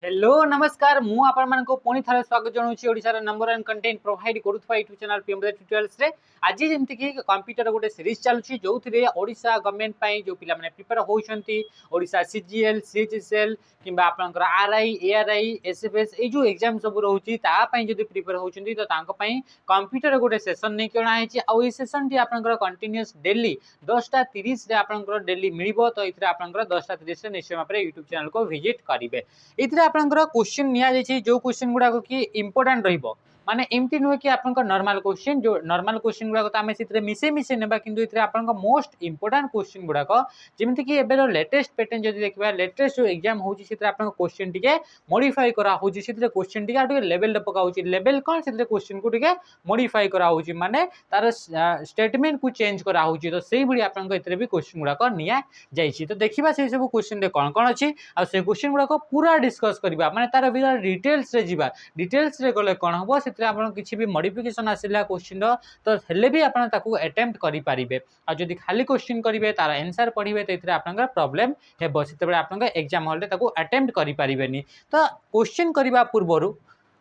Hello नमस्कार मु आपण मानको पुणी थरे स्वागत जणाउछि ओडिसा नंबर 1 कंटेंट प्रोवाइड करूथबा यूट्यूब चैनल पीएमबी ट्यूटोरियल्स रे। आज जेमति कि कंप्यूटर गोटे सीरीज चलुछि जोथिरे ओडिसा गवर्नमेंट पई जो पिला माने प्रिपेयर होउछंती ओडिसा सीजीएल सीएचएसएल किबा आपनकर आरआई एआरआई एसएफएस ए जो एग्जाम सब रहउछि ता पई जदि प्रिपेयर होउछंती तो तांको पई कंप्यूटर गोटे सेशन नै केना आइछि आ ओइ सेशन टी आपनकर कंटीन्यूअस डेली 10:30 रे आपनकर डेली मिलिबो तो इथरे आपनकर 10:30 रे निश्चय मापरे यूट्यूब चैनल को विजिट करिवे। इथरे आपनकर क्वेश्चन निया जायछि जो क्वेश्चन गुडा को कि इंपोर्टेंट रहिबो माने एमती नुहे कि आपनकर नॉर्मल क्वेश्चन जो नॉर्मल क्वेश्चन गुडा को त हमें सितरे मिसे मिसे नेबा किंतु इथरे आपनकर मोस्ट इंपोर्टेंट क्वेश्चन गुडा को जेमति कि एबेरो लेटेस्ट पैटर्न जदि देखबा लेटेस्ट जो एग्जाम होउछि सितरे आपनकर क्वेश्चन टिके मॉडिफाई करा होउछि सितरे क्वेश्चन टिके आटे लेवल रे पका होउछि लेवल कोन सितरे क्वेश्चन को टिके मॉडिफाई करा होउछि माने तार स्टेटमेंट को चेंज करा होउछि तो सेही बडी आपनकर इथरे भी क्वेश्चन गुडा को निया जायछि तो देखिबा से सब क्वेश्चन रे कोन कोन अछि आ से क्वेश्चन गुडा को पूरा डिस्कस करबा माने तार बिना डिटेल्स रे जीवा डिटेल्स रे गले कोन हबो सितरे आपन किछि भी मॉडिफिकेशन आसिला क्वेश्चन रो तो हेले भी आपन ताकू अटेम्प्ट करि पारिबे आ जदि खाली क्वेश्चन करिवे तार आंसर पढिबे तो इतरे आपन प्रॉब्लम हेबो सितबे आपन एग्जाम हॉल रे ताकू अटेम्प्ट करि पारिबेनी तो क्वेश्चन करिबा पूर्वरु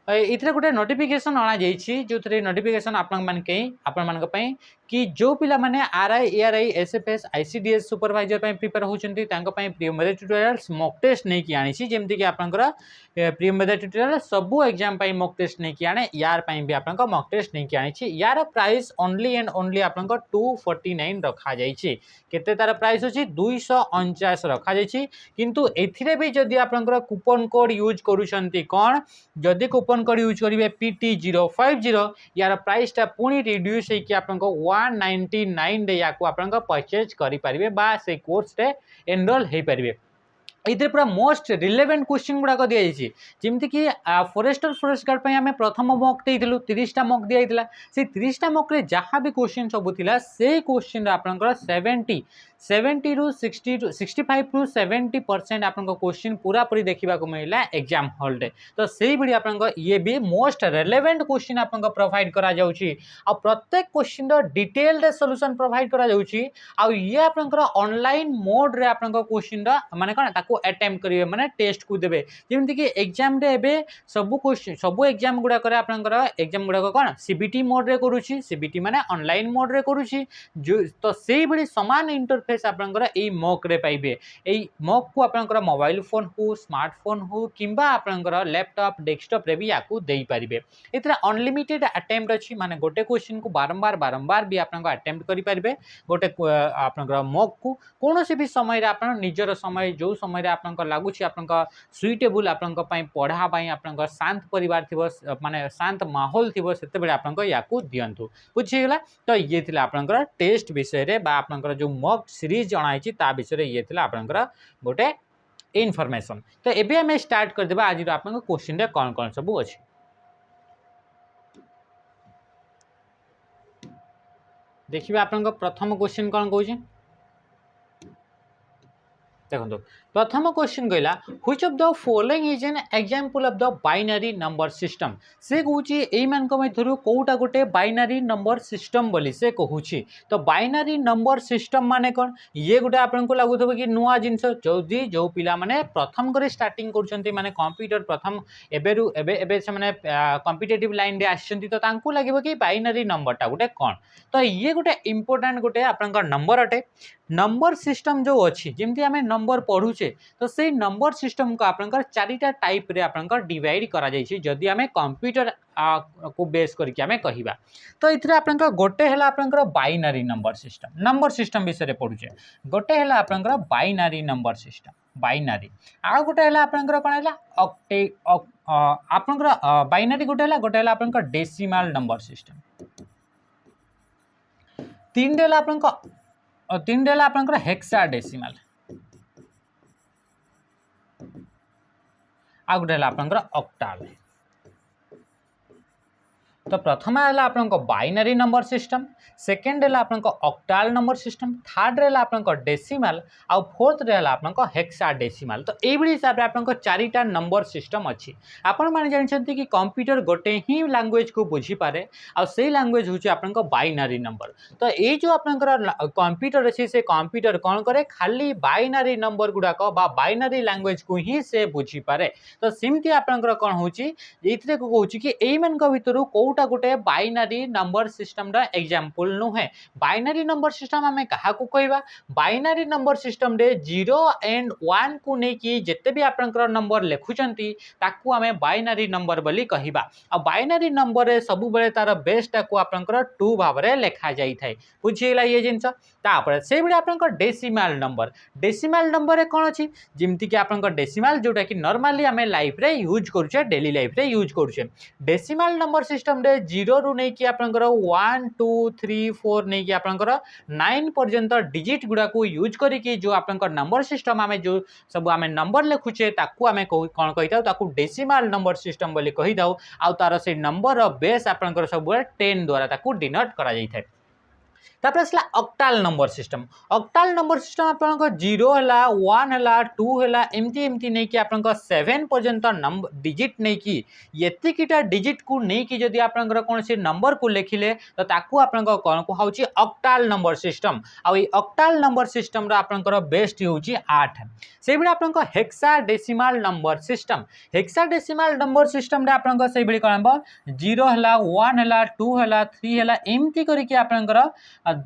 इतरे गोटे नोटिफिकेशन अना जाइछि जो थरे नोटिफिकेशन आपन मान के आपन मान पई कि जो पिला माने RI ARY SFS ICDS supervisor पई प्रिपेयर होचंती तांको पई प्रियमदे ट्यूटोरियल्स मॉक टेस्ट नै कि आनी छि जेमति कि आपनकर प्रियमदे ट्यूटोरियल सबु एग्जाम पई मॉक टेस्ट नै कि आने यार पई भी आपनकर मॉक टेस्ट नै कि आनी छि यार प्राइस ओनली एंड ओनली आपनकर 249 रखा जाई छि केते तार प्राइस अछि 249 रखा जाई छि किंतु एथिरे भी जदि आपनकर कूपन कोड यूज करूछंती कोन जदि कूपन कोड यूज करिवे PT050 यार प्राइस टा पुनी रिड्यूस है कि आपनको 199 रे याको आपनको परचेज करि परिबे बा से कोर्स रे एनरोल हे परिबे। इधर पूरा मोस्ट रिलेवेंट क्वेश्चन गुडा दिया जाइए जमती कि फॉरेस्टर फॉरेस्ट गार्ड पे हमें प्रथम मॉक देइथिलु 30टा मॉक दिया जाइतिला से 30टा मॉक रे जहां भी क्वेश्चन सब थिला से क्वेश्चन आपनकर 70 रु 60 टू 65 टू 70% आपनको क्वेश्चन पूरा पूरी देखिबा को मिला एग्जाम हॉल रे तो सेही बडी आपनको ये भी मोस्ट रिलेवेंट क्वेश्चन आपनको प्रोवाइड करा जाउची आ प्रत्येक क्वेश्चन रो डिटेल रे सॉल्यूशन प्रोवाइड करा जाउची आ ये आपनकर ऑनलाइन मोड रे आपनको क्वेश्चन रो माने कोन ताको अटेम्प्ट करिवे माने टेस्ट को देबे जेमति कि एग्जाम रे एबे सब क्वेश्चन सब एग्जाम गुडा करे आपनकर एग्जाम गुडा को कोन सीबीटी मोड रे करूची सीबीटी माने ऑनलाइन मोड रे करूची तो सेही बडी समान इंटरफेस आपनकर एई मॉक रे पाइबे एई मॉक को आपनकर मोबाइल फोन हो स्मार्टफोन हो किंबा आपनकर लैपटॉप डेस्कटॉप रे भी याकू देई परिबे एतरा अनलिमिटेड अटेम्प्ट अछि माने गोटे क्वेश्चन को बारंबार बारंबार भी आपनकर अटेम्प्ट करि परिबे गोटे आपनकर मॉक को कोनोसी भी समय रे आपन निजर समय जो समय रे आपनकर लागुछि आपनकर सुइटेबल आपनकर पई पढा पई आपनकर शांत परिवार थिबो माने शांत माहौल थिबो सेते बेले आपनकर याकू दियंतु बुझि गेला तो ये थिला आपनकर टेस्ट विषय रे बा आपनकर जो मॉक सीरीज जणाइछि ता विषय रे ये थिला आपनकर गोटे इन्फॉर्मेशन तो एबे हमें स्टार्ट कर देबा आज आपनकर क्वेश्चन रे कोन कोन सब अछि देखिबे आपनकर प्रथम क्वेश्चन कोन कहूछि देखो प्रथम क्वेश्चन कहला which of the following is an example of the binary number system से कहूची एई मान को मध्यरु कोउटा गोटे बाइनरी नंबर सिस्टम बोली से कहूची तो बाइनरी नंबर सिस्टम माने कोन ये गोटे आपन को लागुथबो कि नुवा जिंस जदी जो पिला माने प्रथम करे स्टार्टिंग करचंती माने कंप्यूटर प्रथम एबेरु एबे एबे से माने कॉम्पिटिटिव लाइन रे आछंती तो तांकू लागबो कि बाइनरी नंबर टा गोटे कोन तो ये गोटे इंपोर्टेंट गोटे आपन का नंबर अटे नंबर सिस्टम जो अच्छी जमती आम नंबर पढ़ुचे तो से नंबर सिस्टम को आपनकर चारिटा टाइप रे आपनकर डिवाइड करा जायछि जदि आम कंप्यूटर को बेस करके आम कहिबा तो इथरे आपनकर गोटे हला आपनकर बाइनरी नंबर सिस्टम विषय रे पढ़ुचे गोटे हला आपनकर बाइनरी नंबर सिस्टम बाइनरी आ गोटे हला आपनकर कोन हला ऑक्टे आपनकर बाइनरी गोटे हला आपनकर डेसिमल नंबर सिस्टम तीन हला आपनकर और तीन डेला आपनकर हेक्साडेसिमल आ गोटे आपनकर ऑक्टाल तो प्रथम है आपन बाइनरी नंबर सिस्टम, सेकेंड है आपन ऑक्टाल नंबर सिस्टम, थर्ड है आपन डेसिमाल, आउ फोर्थ है आपन हेक्साडेसिमाल। तो ये हिसाब से आपन चारिटा नंबर सिस्टम अच्छी। आपण मैंने जानते कि कंप्यूटर गोटे ही लैंग्वेज को बुझी पारे, आ से लैंग्वेज हूँ आपन बाइनरी नंबर। तो ये जो आपन कंप्यूटर अच्छी से कंप्यूटर कौन करे, खाली बाइनरी नंबर गुड़ाक बाइनरी लैंग्वेज को ही से बुझी पारे। तो सेमती आपन कौन हो कहूँ कि एमान भितर कौटा गोटे बाइनरी नंबर सिस्टम एग्जांपल नुहे। बाइनरी नंबर सिस्टम आम क्या कहवा, बाइनरी नंबर सिस्टम रे 0 एंड 1 को लेकिन जिते भी आपंकर नंबर लिखुंट ताकू आम बाइनरी नंबर बोली कहवा। आ बाइनरी नंबर रे सब बेले तार बेसटा को आपंकर 2 भाव में लिखा जाए था। बुझीगला ये जिनस। तापर से भाई आपंकर डेसिमाल नंबर, डेसिमाल नंबर कौन अच्छी जमती कि आपंकर डेसिमाल जोटा कि नॉर्मली आम लाइफ रे यूज करुचे, डेली लाइफ रे यूज करुचे। डेसिमाल नंबर सिस्टम रे 0 रु नहीं कि आपंकर 1 2 3 4 नहीं कि आपंकर 9 पर्यंत डिजिट गुड़ा को यूज करिकी जो आपंकर नंबर सिस्टम आम जो सब आम नंबर लिखुचे ताकू आम कौन कही था ताकू डेसिमाल नंबर सिस्टम बोली कही था। आउ तार से नंबर बेस आपंकर सब 10 द्वारा ताकू डिनोट करा जाय था। तापर आसला ऑक्टाल नंबर सिस्टम। ऑक्टाल नंबर सिस्टम आपन 0 है 1 है 2 है एमती एमती नहीं कि आपन 7 पर्यंत नंबर डिजिट नहीं कि एतिकीटा डिजिट को नहीं कि जदि आपन कौन से नंबर को लिखिले तो ताकू आपन कौन कहउची ऑक्टाल नंबर सिस्टम। आ ऑक्टाल नंबर सिस्टम आपन बेस्ट होची 8। से भाई आपन hexadecimal number system, hexadecimal number system रे आपन से भाई कौन 0 है 1 है 2 है 3 है एमती करके आपन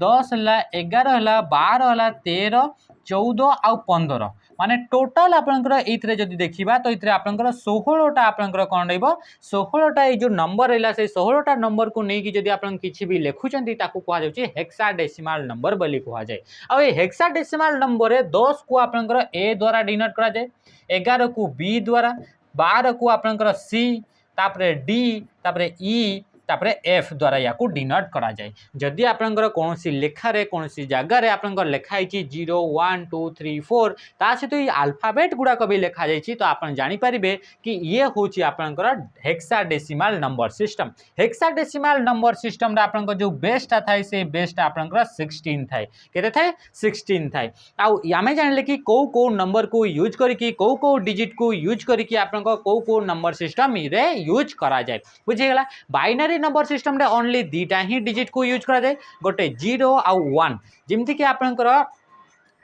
10 है 11 है 12 है 13 14 आउ 15 माने टोटाल आपनकर एथरे जदि देखिबा तो इथरे आपनकर 16टा आपनकर कोन रहइबो 16टा ए जो नंबर रहला से 16टा नंबर को नै कि जदि आपन किछि भी लिखुचंती ताकू कहा जाउची हेक्साडेसिमाल नंबर बोली कहा जाय। आ ए हेक्साडेसिमाल नंबर रे 10 को आपनकर ए द्वारा डिनोट करा जाय, 11 को बी द्वारा, 12 को आपनकर सी, तापरे डी, तापरे ई, तापरे एफ द्वारा या को डिनोट करा जाए। जदि आपनकर कौन सी लेखा रे कौन सी जगह रे आपनकर लेखा है 0 1 2 3 4 ता सहित ये अल्फाबेट गुड़ाक भी लिखा जाए तो आपन जानी पारिबे कि ये होची आपनकर hexadecimal number system. Hexadecimal number system रे आपनकर जो बेसटा थाए से बेसटा आपनकर 16 थाए, केते थाए 16 थाए। आ आमे जानले कि को नंबर को यूज करिकि को डिजिट को यूज करिकि आपनकर को नंबर सिस्टम रे यूज करा जाए। बुझिगला बाइनरी नंबर सिस्टम रे ओनली दीटा ही डिजिट को यूज करा जाए, गोटे 0 आउ 1 जमती कि आपनकर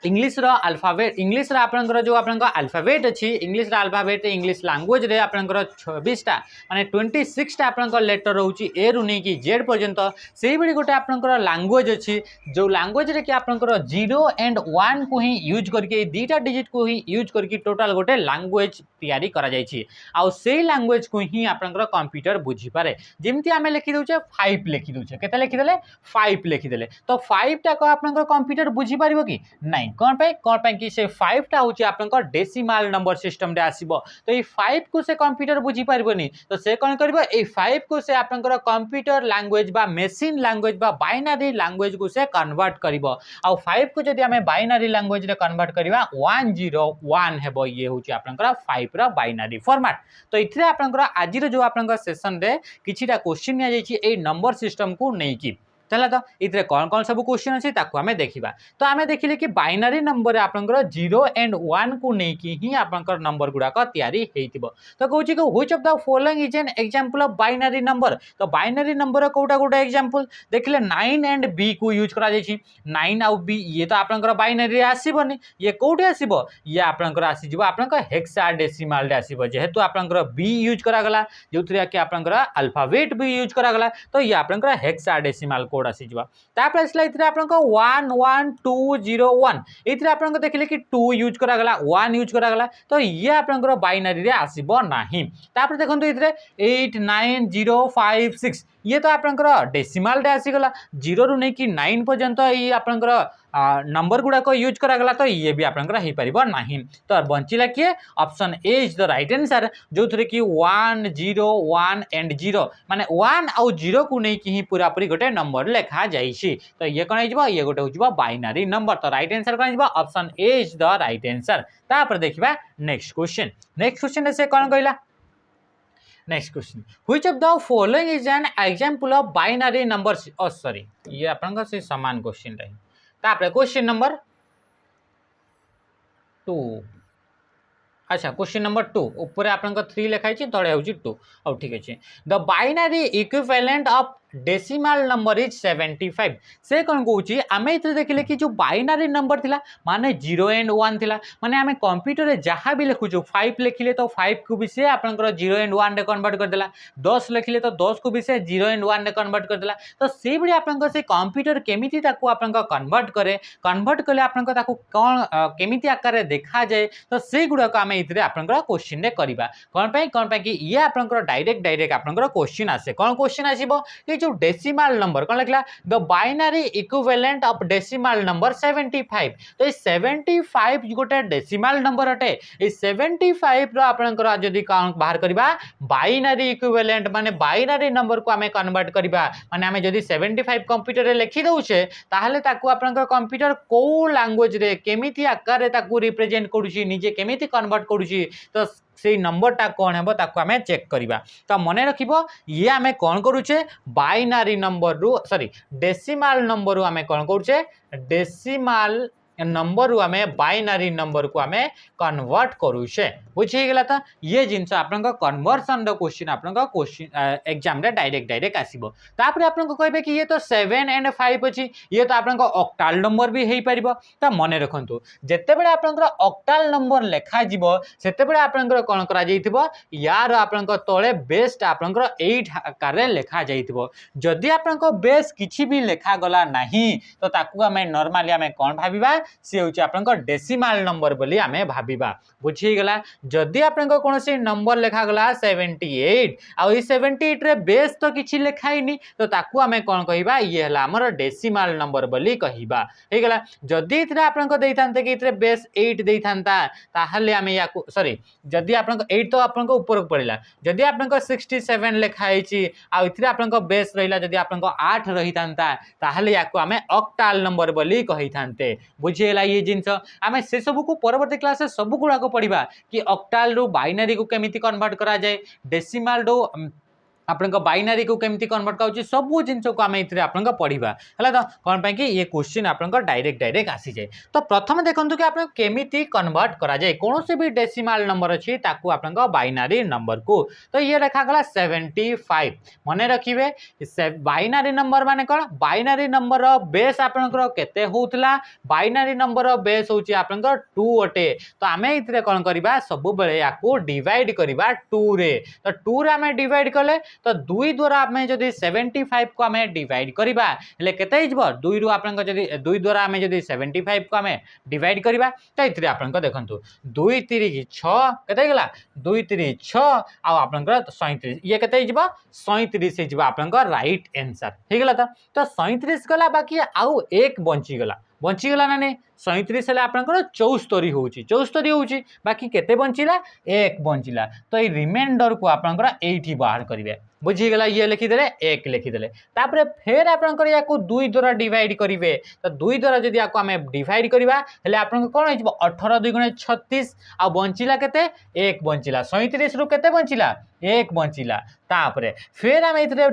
इंग्लिश रो अल्फाबेट, इंग्लिश रो आपनकर जो आपनकर अल्फाबेट अछि, इंग्लिश रो अल्फाबेट इंग्लिश लैंग्वेज रे आपनकर 26 टा माने 26 टा आपनकर लेटर रहउची ए रु नै कि जेड पर्यंत। सेही बडी गोटे आपनकर लैंग्वेज अछि जो लैंग्वेज रे कि आपनकर 0 एंड 1 को ही यूज करके दीटा डिजिट को ही यूज करके टोटल गोटे लैंग्वेज तैयारी करा जाय छी। आ सेही लैंग्वेज को ही आपनकर कंप्यूटर बुझी पारे। जेमती आमे लिखि दउचे 5 लिखि दउचे, केते लिखि देले 5 लिखि देले तो 5 टा को आपनकर कंप्यूटर बुझी पारिबो कि नहीं कौन पे कि से 5 टा होची आपनकर डेसिमाल नंबर सिस्टम रे आसीबो। तो ये 5 को से कंप्यूटर बुझी पारिबोनी तो से कोन करबो ए 5 को से आपनकर कंप्यूटर लैंग्वेज बा मेशिन लैंग्वेज बा बाइनरी लैंग्वेज को से कन्वर्ट करिवो। आ 5 को जदि हमें बाइनरी लैंग्वेज रे कन्वर्ट करिवा 101 हेबो। ये होची आपनकर 5 रा बाइनरी फॉर्मेट। तो इथरे आपनकर आज जो आपनकर सेशन रे किछिटा क्वेश्चन आ जायछि ए नंबर सिस्टम को नै कि चला तो इतरे कौन कौन सब क्वेश्चन अच्छी ताकू आमे देखिबा। तो आमे देखिले कि बाइनरी नंबर आपनकर 0 एंड 1 को नै कि ही आपनकर नंबर गुडाक तयारी हेतिबो। तो कहूची कि which of the following is an example of binary number. तो बाइनरी नंबर कोटा कोटा एग्जांपल देखिले 9 एंड बी को यूज करा जायछि। 9 आउ बी ये तो आपनकर बाइनरी रे आसीबोनी, ये कोठे आसीबो ये आपनकर आसी जिवो आपनकर हेक्साडेसिमाल रे आसीबो। जेहेतु आपनकर बी यूज करा गला जोथरे कि आपनकर अल्फाबेट भी यूज करा गला तो ये आपनकर हेक्साडेसिमाल कोड आसीजिबा। तापर आसला इथरे आपनकर 1 1 2 0 1 इथरे आपनकर देखिले कि 2 यूज करा गला 1 यूज करा गला तो ये आपनकर बाइनरी रे आसीबो नाही। तापर देखंतु इथरे 8 9 0 5 6 ये तो आपनकर डेसिमाल रे आसी गला 0 रु नै कि 9 पर्यंत ये आपनकर नंबर गुड़ा को यूज करा गला तो ये भी आपनकर हे परिबो नाही। तो बंचिला कि option A is the right answer जो थरे कि 1 0 1 एंड 0 माने 1 आउ 0 को नै कि ही पूरा पूरी गोटे नंबर लेखा जाईछि। तो ये कोन हिजबो ये गोटे होजबो बाइनरी नंबर। तो राइट आंसर कोन हिजबो option A is the right answer. तापर देखिबा नेक्स्ट क्वेश्चन। नेक्स्ट क्वेश्चन से कोन कहला next question which of the following is an example of binary numbers sorry ये आपन से समान क्वेश्चन रही तापर क्वेश्चन नंबर 2 अच्छा क्वेश्चन नंबर 2 ऊपर आपन 3 लिखाई छी तळे होची 2 औ ठीक अछि the binary equivalent of decimal number is 75 से कौन कहूँ आम ये देखिले कि जो बाइनरी नंबर थिला माने 0 एंड 1 थिला माने आम कंप्यूटर रे जहाँ भी लिखुचु 5 लिखिले तो 5 को भी से आपनकर 0 एंड 1 रे कन्वर्ट कर देला 10 लिखिले तो 10 को भी से 0 एंड 1 रे कन्वर्ट कर देला तो से बड़ी आपनकर से कंप्यूटर केमिति ताकू आपनकर कन्वर्ट कले आपनकर ताकू कोन केमिति आकार रे देखा जाए तो से गुडा को आम इतरे आपनकर क्वेश्चन रे करबा कोन पे कि ये आपनकर डायरेक्ट आपनकर क्वेश्चन आसे कोन क्वेश्चन आसीबो जो डेसिमल नंबर कौन लिखला the binary equivalent of decimal number 75 तो ये 75 गोटे डेसिमल नंबर अटे ये 75 रो आपनकर जदी काउंट बाहर करबा बाइनरी इक्विवेलेंट माने बाइनरी नंबर को हमें कन्वर्ट करबा माने हमें जदी 75 कंप्यूटर रे लिखि दउछे ताहले ताकू आपनकर कंप्यूटर को लैंग्वेज रे केमिति आकार रे ताकू रिप्रेजेंट करूची निजे केमिति कन्वर्ट करूची तो से नंबरटा कौन है ताकू आम चेक करवा तो मन रखिबो ये आम कौन करुचे बाइनरी नंबर रु सॉरी डेसिमल नंबर रु आम कौन करुचे डेसिमल नंबर रु आम बाइनरी नंबर को आम कन्वर्ट करुचे बुझीगला तो ये जिनस आप कन्वर्सन क्वेश्चन आप क्वेश्चन एग्जाम रे डायरेक्ट आसीबो तापर आप कहबे कि ये तो 7 एंड 5 अछि ये तो आप ऑक्टाल नंबर भी हेई परिबो तो मन रखंतु जेते बेले आप ऑक्टाल नंबर लेखा जीवो सेते बेले आप कोन करा जाइथिबो यार आप तळे बेस्ट आप 8 आकार रे लेखा जाइथिबो जदि आप बेस किछि भी लेखा गला नाही तो ताकू हमें नॉर्मली हमें कोन भाबिबा से होची आपनका डेसिमल नंबर बोली आमे भाबिबा बुझी गला जदि आपनका कोनोसी नंबर लेखा गला 78 आ ई 78 रे बेस तो किछि लेखाइनी तो ताकू आमे कोन कहिबा ये हला हमर डेसिमल नंबर बोली कहिबा हे गला जदि इथरे आपनका देइथानते कि इथरे बेस 8 देइथानता ताहले आमे याकू सॉरी जदि आपनका 8 तो आपनका ऊपर पड़िला जदि आपनका 67 लेखाइछि आ इथरे आपनका बेस रहिला जदि आपनका 8 रहिथानता ताहले याकू आमे ऑक्टाल नंबर बोली कहिथानते बुझेला ये जिनस आमे से सब को परवर्ती क्लास से सब गुड़ा को पढ़िबा कि ऑक्टाल रु बाइनरी को केमिति कन्वर्ट करा जाए डेसिमल रु आपन बाइनरी को केमिति कन्वर्ट काउची सब जिनस को आमे इथरे आपन पढ़िबा हला तो कोन पे कि ये क्वेश्चन आपन डायरेक्ट आसी जाए तो प्रथम देखंतु कि आपन केमिति कन्वर्ट करा जाए कोनोसे भी डेसिमल नंबर अछि ताकू आपन बाइनरी नंबर को तो ये रखा गला 75 मने रखिबे बाइनरी नंबर माने कोन बाइनरी नंबर रो बेस आपन केते होउतला बाइनरी नंबर रो बेस होउची आपन 2 अटे तो आमे इथरे कोन करबा सब बेले याकू डिवाइड करबा 2 रे तो 2 रे आमे डिवाइड कले तो 2 द्वारा आमे जदी 75 को आमे डिवाइड करबा ले केते हिजबो 2 रु आपन जदी 2 द्वारा आमे जदी 75 को आमे डिवाइड करबा तो इथरे आपन देखंतु 2 3 की 6 केते गेला 2 3 6 आ आपन 37 ये केते हिजबो 37 हिजबो आपन राइट आंसर हे गेला तो 37 गला बाकी आउ एक बंची गला ना नहीं 37 हेले आपनकर 74 होउची 74 होउची बाकी केते बंचिला एक बंचिला तो ये रिमाइंडर को आपनकर एठी बाहर करिवे बुझी गला ये लिखि देले एक लिखि देले तापर फेर आपनकर याको 2 द्वारा डिवाइड करिवे तो 2 द्वारा जदी याको हमें डिवाइड करबा हेले आपनकर कोन हिजबो 18 2 गुणे 36 आ बंचिला केते एक बंचिला 37 रु केते बंचिला एक बंचिला तापर फेर हम इथरे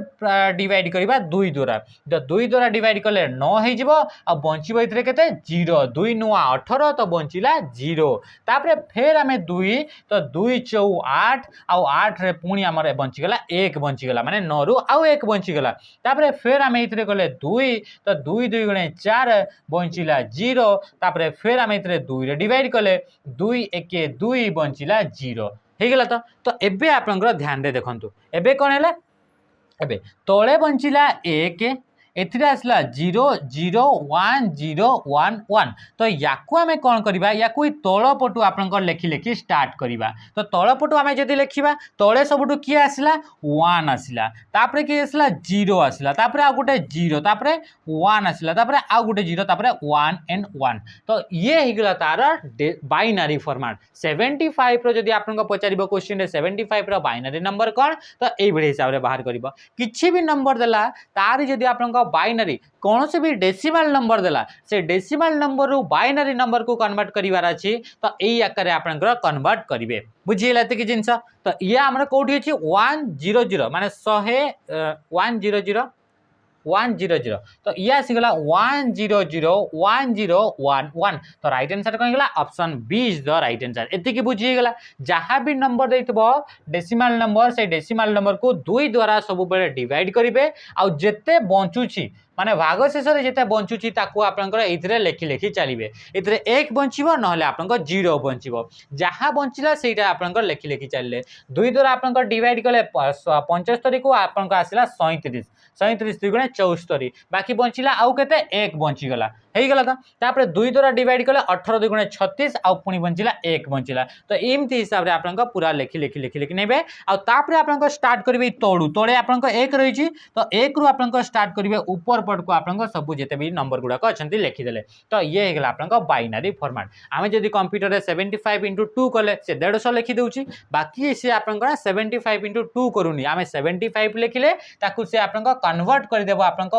डिवाइड करबा 2 द्वारा तो 2 द्वारा डिवाइड करले 9 हे जिवो आ बंचिबो इथरे केते 0 2 नुआ 18 तो बंचिला 0 तापर फेर हमें 2 तो 2 4 8 आ 8 रे पुणी हमर बंची गला एक बंची गला माने 9 रु आ एक बंची गला तापर फेर हमें इथरे कले 2 तो 2 2 गुणे 4 बंचिला 0 तापर फेर हमें इथरे 2 रे डिवाइड कले 2 1 2 बंचिला 0 हे गेला तो एबे आपनकर ध्यान दे देखंतु एबे कोन हैला एबे तळे बंचिला 1 एथिरे आसला 0 0 1 0 1 1 तो याकू आमे कोन करबा याकू तळ पटु आपनकर लेखि लेखि स्टार्ट करबा तो तळ पटु आमे जदी लेखिबा तळे सबटु की आसला 1 आसला तापरे की आसला 0 आसला तापरे आ गुटे 0 तापरे 1 आसला तापरे आ गुटे 0 तापरे 1 एंड 1 तो ये हिगला तार बाइनरी फॉर्मेट 75 रो जदी आपनका पचारिबो क्वेश्चन रे 75 रो बाइनरी नंबर कोन तो एई भଳି हिसाब रे बाहर करबो किछि भी नंबर देला तार जदी आपनका बाइनरी कौन से भी डेसिमल नंबर देला से डेसिमल नंबर रु बाइनरी नंबर को कन्वर्ट करिवार अछि तो एई आकार आपनकर कन्वर्ट करिवे बुझिएला एते कि जिंस तो ये हमर कोठी अछि 100 माने 100 100 तो ये आसीगला 1001011 तो राइट आंसर कौन गला option B is the right answer एति कि बुझी गला जहां भी नंबर देइतबो डेसिमल नंबर से डेसिमल नंबर को 2 द्वारा सब बेले डिवाइड करिवे आ जेते बंचुची माने भाग शेष रे जेते बंचुची ताकू आपनकर एथिरे लेखि लेखि चलिबे एथिरे 1 बंचिबो नहले आपनकर 0 बंचिबो जहां बंचिला सेटा आपनकर लेखि लेखि चलले 2 द्वारा आपनकर डिवाइड कले 75 को आपनकर आसिला 37 37 2 गुणे 74 बाकी बंचिला आउ केते 1 बंची गला हेई गला तापरे 2 द्वारा डिवाइड कले 18 2 गुणे 36 आउ पुनी बंचिला 1 बंचिला तो एमती हिसाब रे आपनकर पूरा लेखि लेखि लेखि लेखि नेबे आ तापरे आपनकर स्टार्ट करिवे तोडू तोडे आपनकर 1 रही छी तो 1 रु आपनकर स्टार्ट करिवे ऊपर पट को आपनकर सब जेते भी नंबर गुडा को अछंती लेखि देले तो ये हेगला आपनकर बाइनरी फॉर्मेट आमे जदी कंप्यूटर रे 75 * 2 कले से 150 लेखि देउची बाकी से आपनकर 75 * 2 करूनी आमे 75 लेखिले ताकू से आपनकर कन्वर्ट कर देबो आपनकर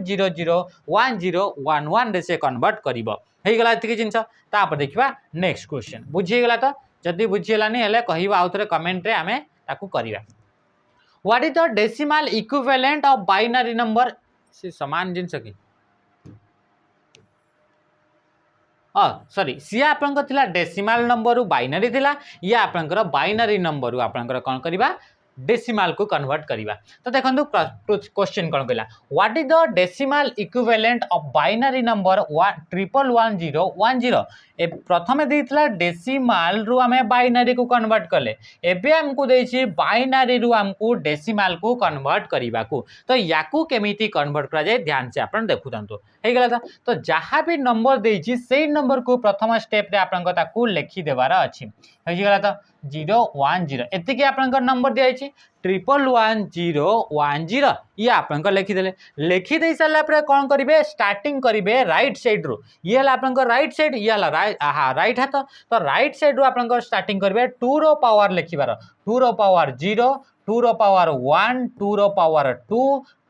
1001011 रे से कन्वर्ट करिवो हेई गला एति जिंस तापर देखिबा नेक्स्ट क्वेश्चन बुझी गेला तो जदी बुझिलानी हेले कहिबा आउतरे कमेंट रे आमे ताकू करिवा what is the decimal equivalent of binary number से समान जिंस की सॉरी सी आपनकर थिला डेसिमल नंबर रु बाइनरी थिला या आपनकर बाइनरी नंबर रु आपनकर कोन करिबा डेसिमल को कन्वर्ट करिबा तो देखंतु क्वेश्चन कोन कहला what is the decimal equivalent of binary number 111010 ए प्रथमे देइतला डेसिमल रु हमें बाइनरी को कन्वर्ट कले एबे हमकु देछि बाइनरी रु हमकु डेसिमल को कन्वर्ट करिबा को तो याकू केमिति कन्वर्ट करा जाय ध्यान से आपन देखुतंतु हे गेला तो जहां भी नंबर देछि सेही नंबर को प्रथम स्टेप रे आपन को ताकू लेखि देबार अछि हे गेला तो 010 एति के आपन को नंबर दिया अछि 111010 ये आपन को लेखि दे साला पर कोन करिवे स्टार्टिंग करिवे राइट साइड रो ये हला आपन को राइट साइड ये हला राइट हाथ तो राइट साइड रो आपन को स्टार्टिंग करिवे 2 रो पावर लेखिबार 2 रो पावर 0 2 रो पावर 1 2 रो पावर 2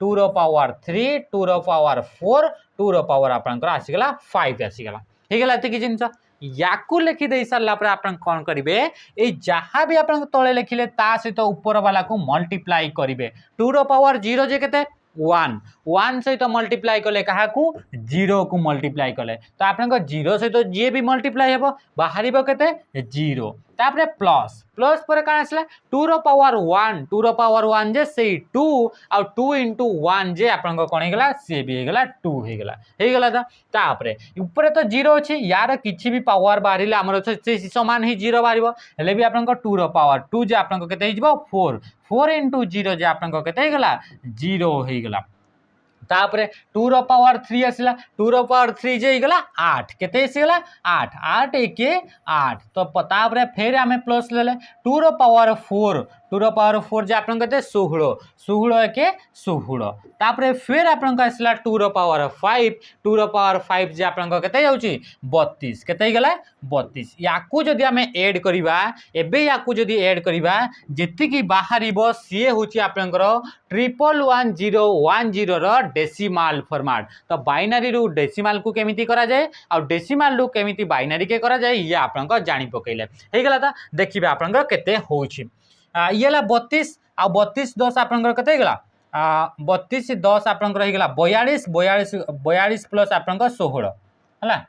2 रो पावर 3 2 रो पावर 4 2 रो पावर आपन को आसी गेला 5 आसी गेला हे गेला एति कि जिंस याकू लेखि दे साला पर आपन कोन करिवे ए जहां भी आपन तळे लेखिले ता सहित ऊपर वाला को मल्टीप्लाई करिवे 2 रो पावर 0 जे केते 1 सहित मल्टीप्लाई कले कहा को 0 को मल्टीप्लाई कले तो आपन को 0 सहित जे भी मल्टीप्लाई हेबो बाहरिबो केते 0 तापरे प्लस प्लस पर का आसला 2 रो पावर 1 जे से 2 आ 2 * 1 जे आपन को कोन हेगला से भी हेगला 2 हेगला ता तापरे ऊपर तो 0 अछि यार किछि भी पावर बाहरिले हमर से समान ही 0 बाहरिबो हेले भी आपन को 2 रो पावर 2 जे आपन को केते हिजबो 4 * 0 जे आपन को केते हेगला 0 हेगला तापरे 2 रो पावर 3 आसला 2 रो पावर 3 जे हेगला 8 केते आसीगला 8 8 1 8 तो तापरे फेर हमें प्लस लेले 2 रो पावर 4 जे आपन कते 16 16 के 16 तापरे फिर आपन का आसला 2 रो पावर 5 जे आपन को केते जाउची 32 केते गेला 32 याकू जदी हमें ऐड करिबा एबे याकू जदी ऐड करिबा जेति की बाहरिबो सी होची आपन को 111010 रो डेसिमल फॉर्मेट तो बाइनरी रु डेसिमल को केमिति करा जाय आ डेसिमल रु केमिति बाइनरी के करा जाय ये आपन को जानि पकैले हे गेला त देखिबे आपन को केते होची येला 32 आ 32 10 आपन को केते गेला 32 10 आपन को रही गेला 42 प्लस आपन को 16 हला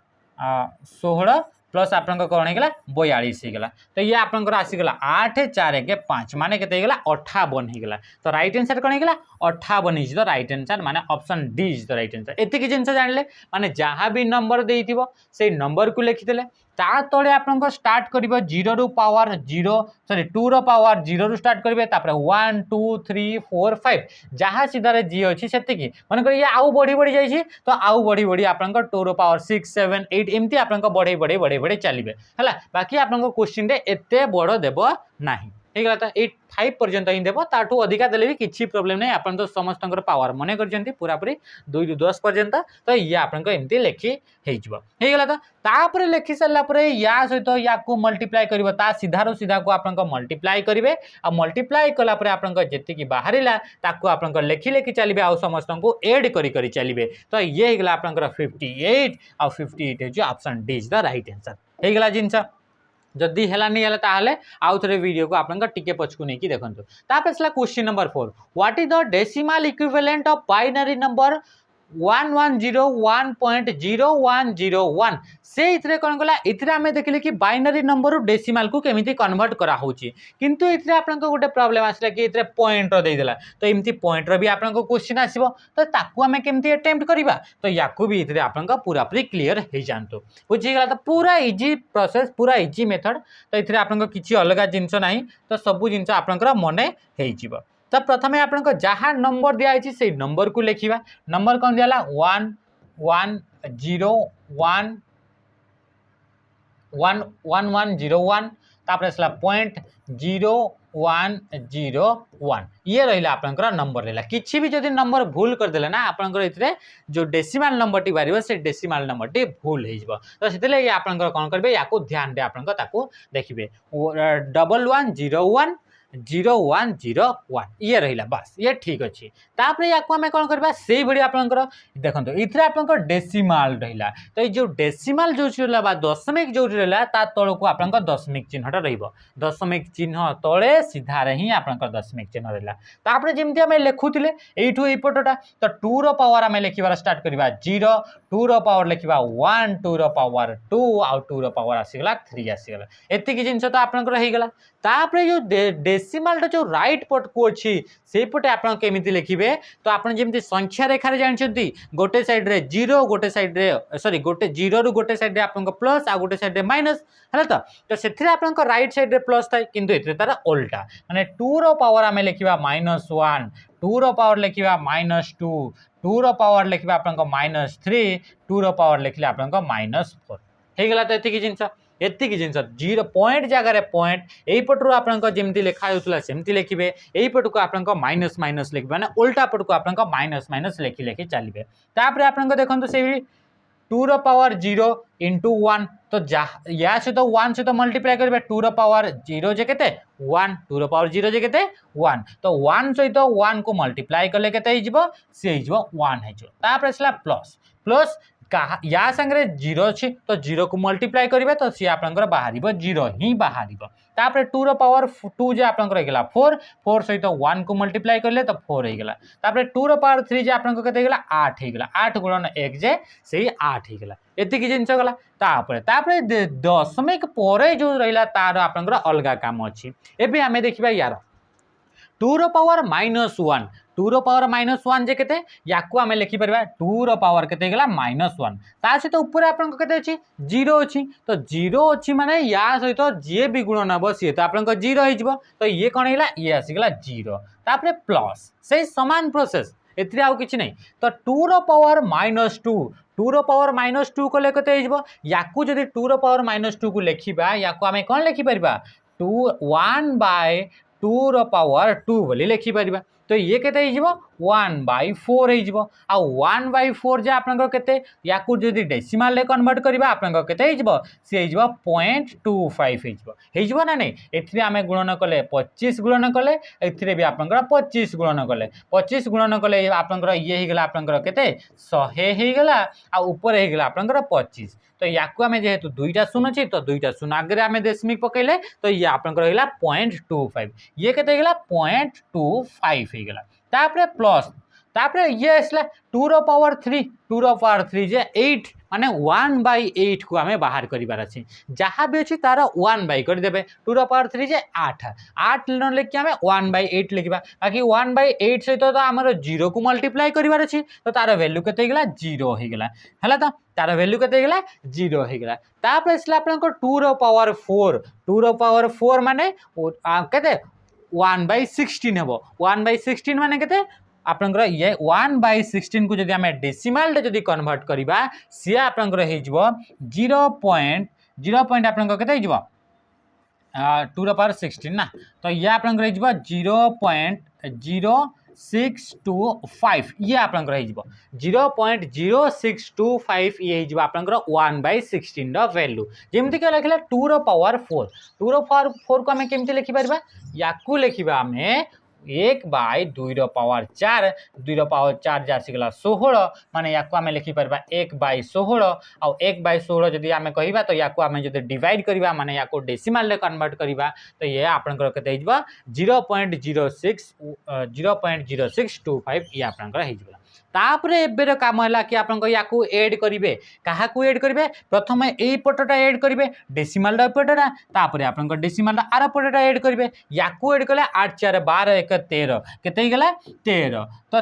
16 प्लस आपन को कोन हेगला 42 हेगला तो ये आपन को आसी गेला 8 4 के 5 माने केते हेगला 58 हेगला तो राइट आंसर कोन हेगला 58 इज द राइट आंसर माने option D is the right answer एति कि जिंस जानले माने जहां भी नंबर देइथिबो से नंबर को लिखि देले ता तळे आपन को स्टार्ट करिवो 0 रो पावर 0 सॉरी 2 रो पावर 0 रो स्टार्ट करिवे तापर 1 2 3 4 5 जहां सीधा रे जी अछि सेति कि माने को ये आउ बढ़ी बढ़ी जाई छी तो आउ बढ़ी बढ़ी आपन को 2 रो पावर 6 7 8 एम्ति आपन को बढ़े चलिबे हला बाकी आपन को क्वेश्चन रे एते बड़ देबो नाही ହେଇଗଲା ତ 5 पर्यंत ही देबो ताठू अधिका देले भी किछि प्रॉब्लम नै आपन तो समस्त पावर मने करजंती पूरा पूरी 2 रु 10 पर्यंत तो ये आपन को एमती लेखि हे जिवो हेगला तो तापर लेखि सल्ला परे या सहित या को मल्टीप्लाई करबो ता सीधा रो सीधा को आपन को मल्टीप्लाई करिवे आ मल्टीप्लाई कला परे आपन को जेति की बाहरिला ताको आपन को लेखि लेखि चलिबे आ समस्त को ऐड करी करी चलिबे तो ये हेगला आपन को 58 आ 58 हे जो option D is the right answer हेगला जिंस जदि हेलानी हेला ताहले आउ थरे वीडियो को आपन टिके पछकु नै कि देखंतु तापर सला question number 4 what is the decimal equivalent of binary number 101.0101 से इतरे कोन गला इतरे हमें देखले कि बाइनरी नंबर रु डेसिमल को केमिति कन्वर्ट करा होची किंतु इतरे आपन को गोटे प्रॉब्लम आसला कि इतरे पॉइंट रो दे देला तो एमती पॉइंट रो भी आपन को क्वेश्चन आसीबो तो ताकू हमें केमिति अटेम्प्ट करबा तो याकू भी इतरे आपन को पूरा पूरी क्लियर हे जानतो बुझी गला तो पूरा इजी प्रोसेस पूरा इजी मेथड तो इतरे आपन को किछि अलगा जिंस नाही तो सब जिंस आपन को मने हे जिवो तो प्रथम आपन को जहाँ नंबर दिया है से नंबर को लिखा नंबर कौन दिया 1101 तापर असला 0.0101 ये रहिला आपनकर नंबर रहिला किछि भी जदि नंबर भूल कर देले ना आपनकर इतरे जो डेसिमल नंबर टी बारिबो से डेसिमल नंबर टी भूल हे जिवो तो सेते लागि आपनकर कोन करबे याको ध्यान दे आपनकर ताको देखिबे 1101 ये रहिला बस ये ठीक अछि तापर याको हमें कोन करबा सेही बडी आपनकर देखंतो इथरे आपनकर डेसिमल रहिला तो जो डेसिमल जो छिला बा दशमिक जो रहिला ता तळ को आपनकर दशमिक चिन्हटा रहिबो दशमिक चिन्ह तळे सीधा रे ही आपनकर दशमिक चिन्ह रहिला तापर जेमति हमें लेखुतिले एठू एपटटा तो 2 रो पावर हमें लेखिबार स्टार्ट करबा 0 2 रो पावर लेखिबा 1 2 रो पावर 2 आ 2 रो पावर आसीगला 3 आसीगला एति कि जिंस तो आपनकर हेगला तापर जो डेसिमल जो राइट पट को अछि से पटे आपन केमिति लिखिबे तो आपन जेमति संख्या रेखा रे जानछंती गोटे साइड रे 0 गोटे साइड रे सॉरी गोटे 0 रु गोटे साइड रे आपन को प्लस आ गोटे साइड रे माइनस हला तो सेथिरे आपन को राइट साइड रे प्लस थाय किंतु एते तारा उल्टा माने 2 रो पावर हमें लिखिबा -1 2 रो पावर लिखिबा -2 2 रो पावर लिखिबा आपन को -3 2 रो पावर लिखले आपन को -4 हे गेला त एति कि जिंस एतिक जिनस 0 पॉइंट जगह पॉइंट एई पटरु आपन को जेमति लिखा होतला सेमति लिखिबे एई पट को आपन को माइनस माइनस लिखबे माने उल्टा पट को आपन को माइनस माइनस लिखि लिखि चलिबे तापर आपन को देखंतु से 2 रो पावर 0 into 1 तो या से तो 1 से तो मल्टीप्लाई करबे 2 रो पावर 0 जे केते 1 2 रो पावर 0 जे केते 1 तो 1 सहित 1 को मल्टीप्लाई करले केते हिजबो से हिजबो 1 हिजो तापर असला प्लस प्लस या संगे 0 अछि तो 0 को मल्टीप्लाई करिवे तो सी आपनकर बाहरिबो 0 ही बाहरिबो तापर 2 रो पावर 2 जे आपनकर हेगला 4 4 सहित 1 को मल्टीप्लाई करले तो 4 हेगला तापर 2 रो पावर 3 जे आपनकर केते हेगला 8 हेगला 8 गुणन 1 जे सेही 8 हेगला एति कि जिंस गला तापर दशमिक परे जो रहिला तार आपनकर अलगा काम अछि एबे हमें देखिबा यार 2 रो पावर -1 2 रो पावर -1 जे केते याकू हमें लिखि परबा 2 रो पावर केते गेला -1 ता सहित ऊपर आपन को केते अछि 0 अछि तो 0 अछि माने या सहित जे भी गुणन हबो से तो आपन को 0 हि जिवो तो ये कोन हेला ये आसी गेला 0 तापर प्लस से समान प्रोसेस एतरे आउ किछि नै तो 2 रो पावर -2 2 रो पावर -2 को ले केते हि जिवो याकू जदी 2 रो पावर -2 को लेखिबा याकू हमें कोन लेखि परबा 1/2 रो पावर 2 बोली लेखि परबा तो ये केते हि जिवो 1/4 हि जिवो आ 1/4 जे आपन को केते याकू जदी डेसिमल ले कन्वर्ट करबा आपन को केते हि जिवो से हि जिवो 0.25 हि जिवो ना नै एथरे हमें गुणन कले 25 गुणन कले एथरे भी आपन को 25 गुणन कले 25 गुणन कले आपन को ये हि गेला आपन को केते 100 हि गेला आ ऊपर हि गेला आपन को 25 तो याकू हमें जेहेतु दुईटा शून्य अछि तो दुईटा शून्य आगे हमें दशमिक पकेले तो ये आपन को हेला 0.25 ये केते गेला 0.25 हे गेला तापर प्लस तापर ये असला 2 रो पावर 3 जे 8 माने 1/8 को हमें बाहर करिबार अछि जहाँ भी अछि तार 1 कर देबे 2 रो पावर 3 जे 8 न लेके हमें 1/8 लिखबा बाकी 1/8 से तो हमर 0 को मल्टीप्लाई करिबार अछि तो तार वैल्यू केते गेला 0 हे गेला हला तो तार वैल्यू केते गेला 0 हे गेला तापर असला आपन को 2 रो पावर 4 माने केते 1/16 हेबो 1/16 माने केते आपनकर ये 1/16 को जदी हमें डेसिमल रे जदी कन्वर्ट करिबा से आपनकर हे जिवो 0 पॉइंट आपनकर केते हे जिवो टू द पावर 16 ना तो ये आपंकर 0.0625 ये आपंकर 0.0625 ये आपंकर 1/16 वैल्यू जमती लिखा 2 ର पावर 4 2 ର पावर 4 को आम केमती लिखिपर या लिखा आम 1/2 ର पावर 4 2 ର पावर 4 आसीगला 16 माने या आम लिखिपर 1/16 आउ 1/16 जदि आम कहवा तो या आम जो डिवाइड करवा माने या डेसिमाल कन्वर्ट करवा तो ये आपंकर केते 0.0625 ये आपंकर हो तापर एबेर काम है कि आप एड करेंगे क्या एड करेंगे प्रथम यही पटटा एड करेंगे डेसिमाल पटटा तापर आप डेसिमाल आर पटटा एड करेंगे या एड कले 8 4 12 1 13 केते गला 13 तो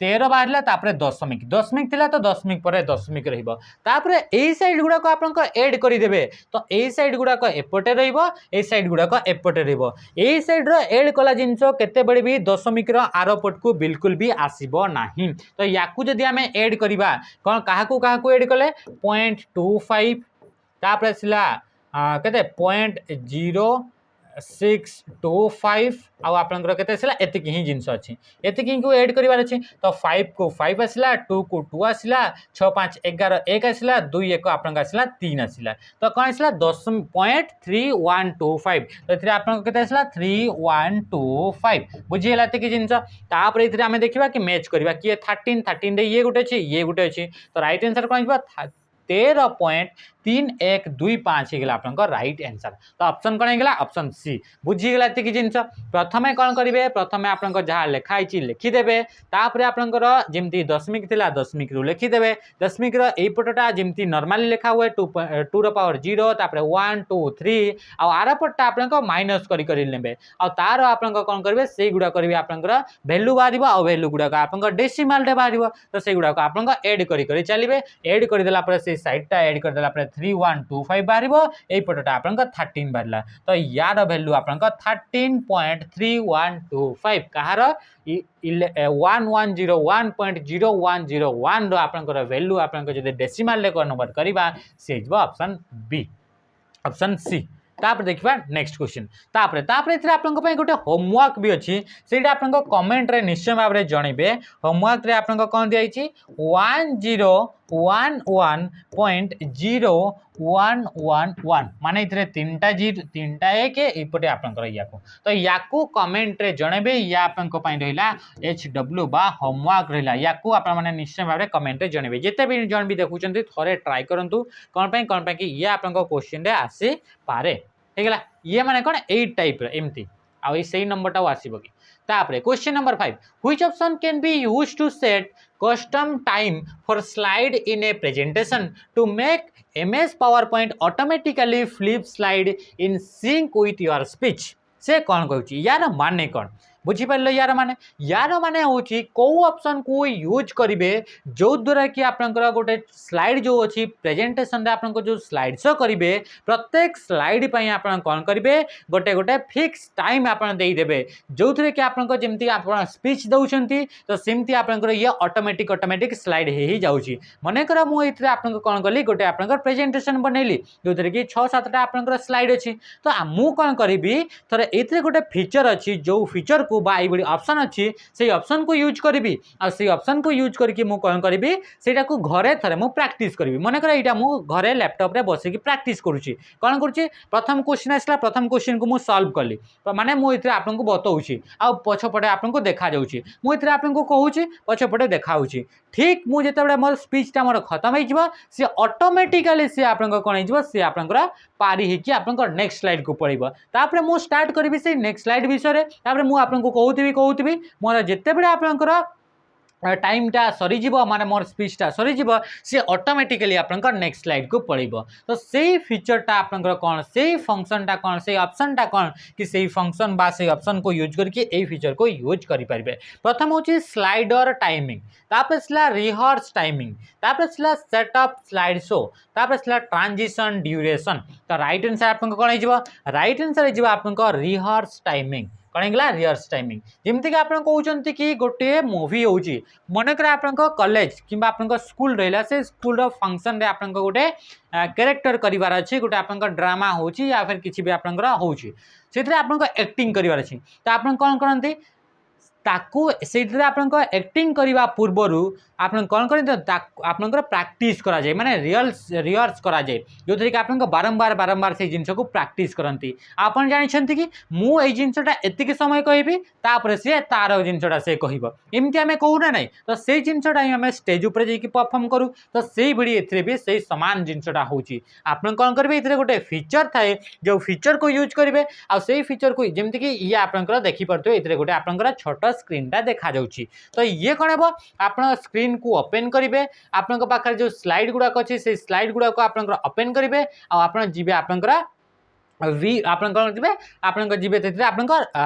13 बाहर तापर दशमिक दशमिक थिला तो दशमिक पर दशमिक रहिबो तापर एई साइड गुडा को आपन एड करि देबे तो एई साइड गुडा को एपटे रहिबो एई साइड गुडा को एपटे रहिबो एई साइड रो एड कला जिंसो केते बडे भी दशमिक रो आरो पट को बिल्कुल भी आसीबो नाही तो याकू जदि हमें एड करिबा कोन काहाकू एड कले 0.25 तापर सिला केते 0.0625 आउ आपनकर केते आसला एतिक ही जिंस अछि एतिक को ऐड करिवार अछि तो 5 को 5 आसला 2 को 2 आसला 6 5 11 1 आसला 2 1 आपनकर आसला 3 आसला तो कोन आसला 10.3125 तो एथिरे आपनकर केते आसला 3125 बुझियला एतिक जिंस तापर एथिरे हमें देखिबा कि मैच करबा कि 13 रे ये गुटे अछि ये गुटे अछि तो राइट आंसर कोन आइबा 13.3125 होगा आप राइट आंसर तो ऑप्शन कौन होगा ऑप्शन सी बुझीगला ये जिनस प्रथम कौन करेंगे प्रथम आप जहाँ लिखाई लिखिदेवे तापर आपंकर जमी दशमिक थिला दशमिक रु लिखिदेवे दशमिक रईपटा जमी नॉर्मली लिखा हुए 2 ର पावर 0 तापर 1 2 3 आर पटा आप माइनस करेंगे आ तार आप कौन करेंगे से गुड़ा करेंगे आपंकर भैल्यू बाहर आ भैल्यू गुड़ाक आप डेसिमाल बाहर तो से गुड़ाक आप एड कर चलिए एड करदेला से साइडटा एड करदेला 3125 बाहर यही पटटा आप 13 बाहर तो यार भैल्यू आप 13.3125 कहार 1101.0101 आपंकर भैल्यू आप डेसिमाल कन्वर्ट करवा से ऑप्शन बी ऑप्शन सी तापर देखा नेक्स्ट क्वेश्चन तापर आप गोटे होमवर्क भी अच्छी से आप कमेंट रे निश्चय भाव में जनइबे होमवर्क रे आप कौन दिखाई 1011.0111 माने इतरे तीनटा एक एपटे आपंकर याकू तो याकू कमेंट रे जनइबे या आपंक पई रहिला HW बा होमवर्क रहिला याकू आप माने निश्चय भाव में कमेंट रे जनइबे जेते भी जन भी देखुचंती थोरे ट्राई करंतु कोन पई कि ये आपंक क्वेश्चन रे आसी पारे हेगला ये माने कोन 8 टाइप रे एमती आ सही नंबरटा आसीबो कि तापरे question number 5 which option can be used to set custom time for slide in a presentation to make MS PowerPoint automatically flip slide in sync with your speech से कौन कहूँ यार माने कौन बुझीपार यार माने हूँ कौ ऑप्शन को यूज करेंगे जो द्वारा कि आपंकर गोटे स्लाइड जो अच्छी प्रेजेंटेशन आप जो स्लाइड शो करेंगे प्रत्येक स्लाइड पर आप कौन करेंगे गोटे गोटे फिक्स टाइम आपदेवे जो थे कि आपमती आप स्पीच दौरान तो सेमती आपंकर ये ऑटोमेटिक स्लाइड ही जाऊँगी मनकर मुझे आपको कौन कली गोटे आप प्रेजेंटेशन बनैली जो थे कि 6-7टा आपंकर स्लाइड अच्छी तो मु कौन करी थोड़े ये गोटे फीचर अच्छी जो फीचर को ऑप्शन अच्छी से ऑप्शन को यूज करी आ से ऑप्शन को यूज करके मु कौन करी से घरे थे मुझे प्राक्टिस करी मनकर यहाँ मुझे घरे लैपटॉप रे बसिक प्राक्टिस करुँची कौन करुँची प्रथम क्वेश्चन आसला प्रथम क्वेश्चन को मुझे सॉल्व कली माने मुझे आपको बताऊँगी आ पछपटे आपको देखा जाऊँगी मुझे आपको कहूँ पछपटे देखा ठीक मुझे मोर स्पीचटा मोर खत्म हो सी ऑटोमेटिकली सी आप कौन हो सी आपंकर पारी होकर आप नेक्स्ट स्लाइड को पड़ेगा तापर मुझे स्टार्ट करी से नेक्स्ट स्लाइड विषय तापर मुझे आपको कहूँ मोर जिते बड़े आपंकर टाइमटा सरीज माने मोर स्पीचटा सरीज सी ऑटोमेटिकली आपंकर नेक्स्ट स्लाइड को पड़ेगा तो से फीचरटा आपंकर कौन से फंक्शनटा कौन से ऑप्शनटा कौन कि से फंक्शन बा से ऑप्शन को यूज करके ए फीचर को यूज करि पारिबे प्रथम होची स्लाइडर टाइमिंग तापर सला रिहर्स टाइमिंग तापर सला सेटअप स्लाइड शो तापर सला ट्रांजिशन ड्यूरेशन तो राइट आंसर आपन कौन हो राइट आंसर हो आपन रिहर्स टाइमिंग कौन होगा रिहर्स टाइमिंग जमीक आप कहते कि गोटे मूवी हो मनकर आप कॉलेज कि स्कूल रहा से स्कूल फंक्शन रे आप गोटे कैरेक्टर करार अच्छी गोटे आप ड्रामा हो या फिर किसी भी आप एक्टिंग करार अच्छी तो आप कौन करते ताकू से एक्टिंग करने पूर्वर आप कौन कर प्रैक्टिस करा जाए माने रिहर्स करा जाए जो थी कि आप बारंबार बारंबार से जिनस को प्रैक्टिस करती आप जानते कि मुझे जिनसा एतिक समय कहि तापर सी तार जिनसा से कहमती आम कहूना ना तो से जिनसा आम स्टेज उपर जाकि परफॉर्म करूँ तो से भी भी से सामान जिनसा हो कौन करेंगे ये गोटे फीचर थाए जो फीचर को यूज करेंगे आ से फीचर को जमीक ये आप देखिपे ये गोटे आप छोट स्क्रीन टा देखा जाउची तो ये कौन हम आप स्क्रीन को ओपन करेंगे आपण पाखे जो स्लाइड गुड़ाक अच्छे से स्लाइड गुड़ाक आप ओपन करेंगे आप जी आप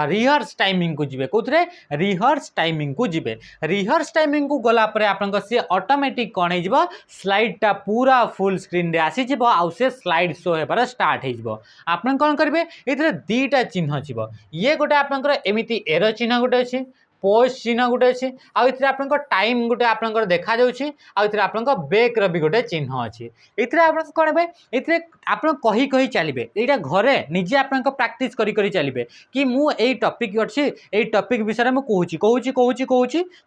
रिहर्स टाइमिंग को जी कौन रिहर्स टाइमिंग को जी रिहर्स टाइमिंग को गलापर आप सी ऑटोमेटिक कौन हो स्लाइड टा पूरा फुल स्क्रीन रे आसीज से स्लाइड शो होबार स्टार्ट हो आप कौन करेंगे ये दीटा चिन्ह अच्छी ये गोटे आपमती एरो चिन्ह गोटे अच्छी पोज चिन्ह गोटे अच्छे आउ आप टाइम गोटे आप देखा आप बेक्र भी गोटे चिन्ह अच्छी ये कौन हे ये आप कही कही चलिए यहाँ घरे निजे आप प्राक्ट करी चलिए कि मुझे टॉपिक अच्छी ये टॉपिक विषय में कहूँ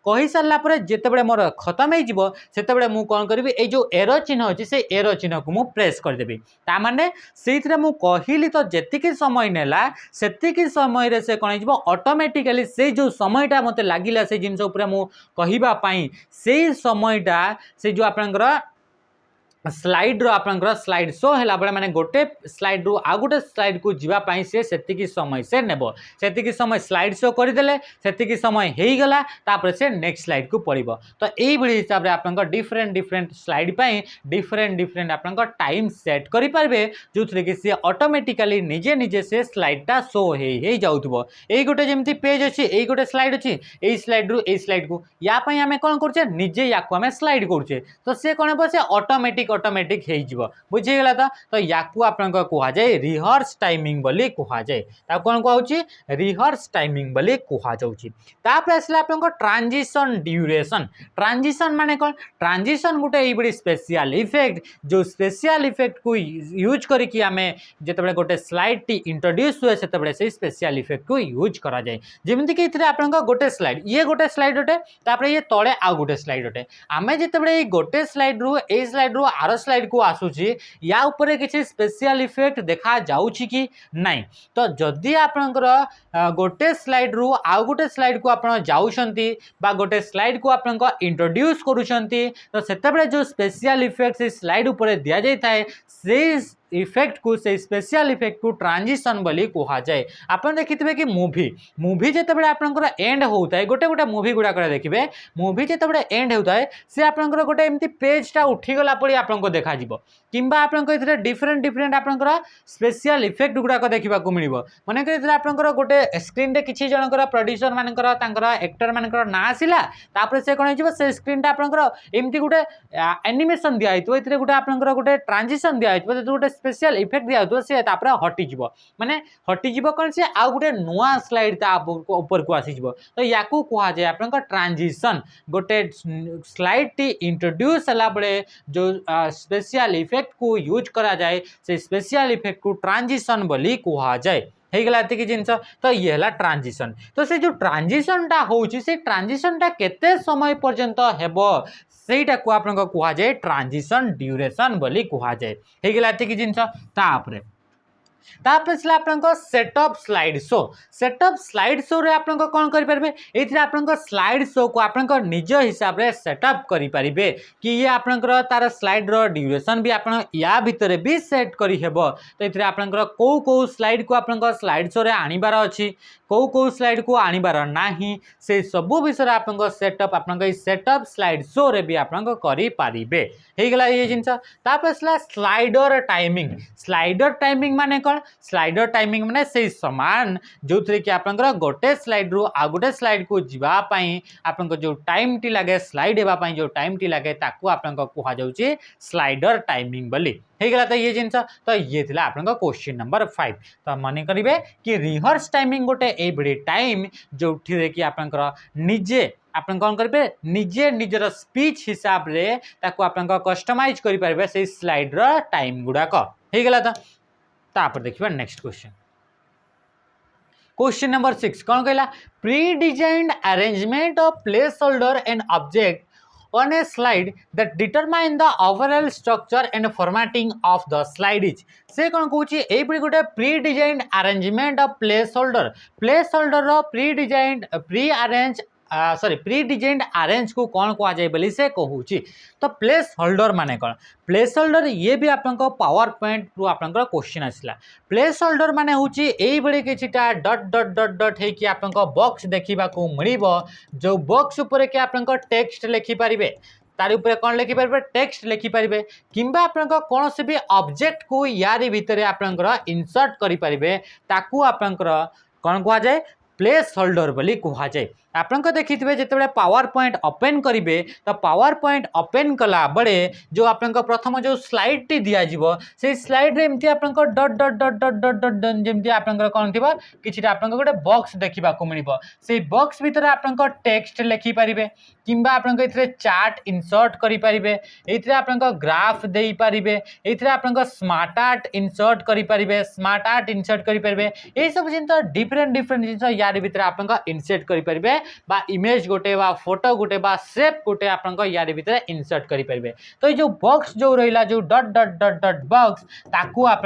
कही सारापर जिते मोर खत्म होते मुझे कौन करी ये जो एरो चिन्ह अच्छी से एरो चिन्ह को मुझे प्रेस करदेवी ताने से कहली तो जी समय नेला से समय से कौन हो ऑटोमेटिकली से जो समयटा मत लगिला से जिनस कहवाई से समयटा से जो आप स्लाइड आपंकर स्लाइड शो है बेले माने गोटे स्लाइड रु आ गोटे स्लाइड को जीवाई से समय से नेब से समय स्लाइड शो करदे से समय हो गला तापर से नेक्स्ट स्लाइड को पड़ो तो यही हिसाब से आप different different slide different different आप टाइम सेट करेंगे जो थी कि सी ऑटोमेटिकली निजे निजे से स्लाइडटा शो हो जाऊँ यही गोटे जमी पेज अच्छी यही गोटे स्लाइड अच्छी यही स्लाइड रु यही स्लाइड को यापाई आम कौन करे निजे या स्लाइड करुचे तो सी कौन हे से ऑटोमेटिक हो बुझीगला तो या कहुए रिहर्स टाइमिंग बोली कहुए कौन कहुची रिहर्स टाइमिंग बोली कहपर आसला आप ट्रांजिशन ड्यूरेशन माने कौन ट्रांजिशन गोटे ये स्पेशल इफेक्ट जो स्पेशल इफेक्ट को यूज करके आम जिते गोटे स्लाइड टी इंट्रोड्यूस हुए से स्पेशल इफेक्ट को यूज करा जाए जमीक ये आप गोटे स्लाइड ये गोटे स्लाइड अटे ये तले आउ गोटे स्लाइड अटे आम जिते गोटे स्लाइड रु ए स्लाइड रु आर स्लाइड को आसूची या ऊपर किसी स्पेशल इफेक्ट देखा जाउची कि नहीं तो जदि आपनकर गोटे स्लाइड रु आउ गोटे स्लाइड को आप जाउछंती बा गोटे स्लाइड को आप इंट्रोड्यूस करूछंती तो सेतेबेले जो स्पेशल इफेक्ट से स्लाइड ऊपर दिया जाए से इफेक्ट को से स्पेशल इफेक्ट को ट्रांजिशन बोली कहुए आप देखिए कि मूवी जिते आपंकर एंड होता है गोटे गोटे मूवी गुड़ाक देखिए मूवी जिते एंड होता है सी आपंकर गोटे एमती पेजटा उठीगला पड़ी आपको देखा किंबा आपको डिफरेंट डिफरेंट आपंकर स्पेशल इफेक्ट गुड़ाक देखा मिल मन कर आपंकर गोटे स्क्रीन किसी जनकर प्रोड्यूसर मानकर एक्टर मानकर ना आसला तापर से कौन हो से स्क्रीन आपंकर एमती गोटे एनिमेशन दिखाई ये गोटे आपंकर गोटे ट्रांजिशन दिखाई गोटे स्पेशल इफेक्ट दिया सी हटिज माने हटिज कौन से आउ गोटे नुआ स्लाइड ऊपर को आसीज तो या कहुए आप ट्रांजिशन गोटे स्लाइड टी इंट्रोड्यूस है बेले जो स्पेशल इफेक्ट को यूज करा जाए से स्पेशल इफेक्ट को ट्रांजिशन बोली कहुए होगला ये जिनस तो ये है ट्रांजिशन तो से जो ट्रांजिशन टा होची से ट्रांजिशन टा केते समय पर्यंत हेबो सेटा को आप कहुए ट्रांजिशन ड्यूरेशन बोली कहुए होगला ये जिनस तापर तापर से आप सेटअप स्लाइड शो रे आप कौन करेंगे ये आप स्लाइड शो को आप निज हिसाब से सेटअप करेंगे कि ये आप तार स्लाइड ड्यूरेशन भी आप या भितर भी सेट करहब तो ये आप कौ स्लाइड को आप स्लाइड शो रे आनिबार अच्छी कौ स्लाइड को आनिबार नाही से सबू विषय आप सेटअप आप सेटअप स्लाइड शो रे भी आप करेंगे होगला ये जिनस स्लाइडर टाइमिंग माने कौन कौन स्लाइडर टाइमिंग माने से समान जो थे कि आपनकर गोटे स्लाइड रु आ गोटे स्लाइड को जीवा पई आपनकर जो टाइम टी लागे स्लाइड हेबा पई जो टाइम टी लागे ताकू आपनकर कुहा जाउची स्लाइडर टाइमिंग बोली हे गला। तो ये जिनस तो ये थिला आपनकर क्वेश्चन नंबर 5। तो माने करिवे कि रिहर्स टाइमिंग गोटे ए बड़ी टाइम जो थे कि आपनकर निजे आपन कौन करेंगे निजे निजर स्पीच हिसाब रे ताको आपन कस्टमाइज करि परबे से स्लाइड रो टाइम गुडाक हे गला। तो तापर देखिबा नेक्स्ट क्वेश्चन। क्वेश्चन नंबर 6 कौन कहला pre designed arrangement of place holder and object on a slide that determine the overall structure and formatting of the slide is से कौन कहूँ ए गोटे pre designed arrangement of placeholder रो pre designed pre arrange sorry pre designed arrange को कौन कह जाए बोली से कहूँ। तो प्लेस होल्डर माने कौन प्लेस होल्डर ये भी आप पावर पॉइंट रु आप क्वेश्चन आसला प्लेस होल्डर माने हूँ ये किछिटा डट डट डट डट है कि आप बॉक्स देखा मिल जो बॉक्स उपर कि आप टेक्स्ट लिखिपारे तार उपरे कौन लिखिपारे टेक्स्ट लिखिपारे किंबा आप कौन से भी ऑब्जेक्ट को यारी भितर आप इंसर्ट करें ताकू आपंकर कौन कह जाए प्लेस होल्डर बोली कह जाए। आपन देखिए जिते पावर पॉइंट ओपन करेंगे तो पावर पॉइंट ओपन कला बड़े जो आप प्रथम जो स्लाइड टी दिज्व से स्लाइड रे एमती आप डट डट डट डट डट डट जमी आप कौन थी कि गोटे बॉक्स देखा मिल से बॉक्स भितर आप टेक्स्ट लिखिपारे किंबा आप चार्ट इनसर्ट करेंगे ये आप ग्राफ दे पारे ये आप स्मार्ट आर्ट इनसर्ट करेंगे स्मार्ट आर्ट इनसर्ट करेंगे ये सब जिन डिफरेंट डिफरेंट जिन यार भितर आप इनसर्ट करेंगे बा इमेज गोटे बा फोटो गोटे बा शेप गोटे आप यार भितर इनसर्ट करेंगे। तो ये जो बॉक्स जो रहा जो डट डट डट डट बॉक्स ताकू आप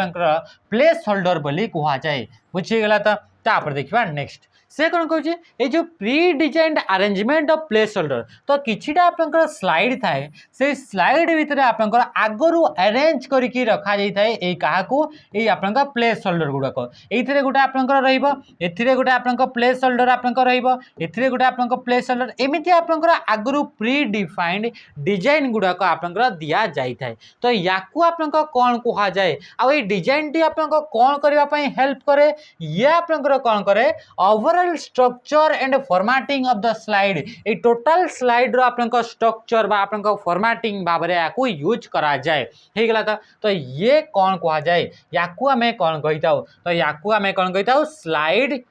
प्लेस होल्डर बोली कह जाए बुझीगला। तो तापर देखा नेक्स्ट से कौन कहूँ ये जो pre designed arrangement of place holder तो किछिटा आप स्लाइड थाए से स्लाइड भितर आप आगरू अरेंज करके रखा जाए ये क्या ये आप प्लेस होल्डर गुड़ाक ये गोटे आप गोटे आप प्लेस होल्डर आप गोटे आप प्लेस होल्डर एमती आप आगरू प्री डिफाइंड डिजाइन गुड़ाक आप दि जाए। तो या कौन कह जाए आ डिजाइन टी आप कौन करने हेल्प करे ये आप कौन करे overall structure and formatting of the slide ए टोटल स्लाइड रो आप स्ट्रक्चर बा आप फॉर्मेटिंग भाव में यूज करा जाए हो गला। तो ये कौन कह जाए या कौन कही था तो या कौन कही था स्लाइड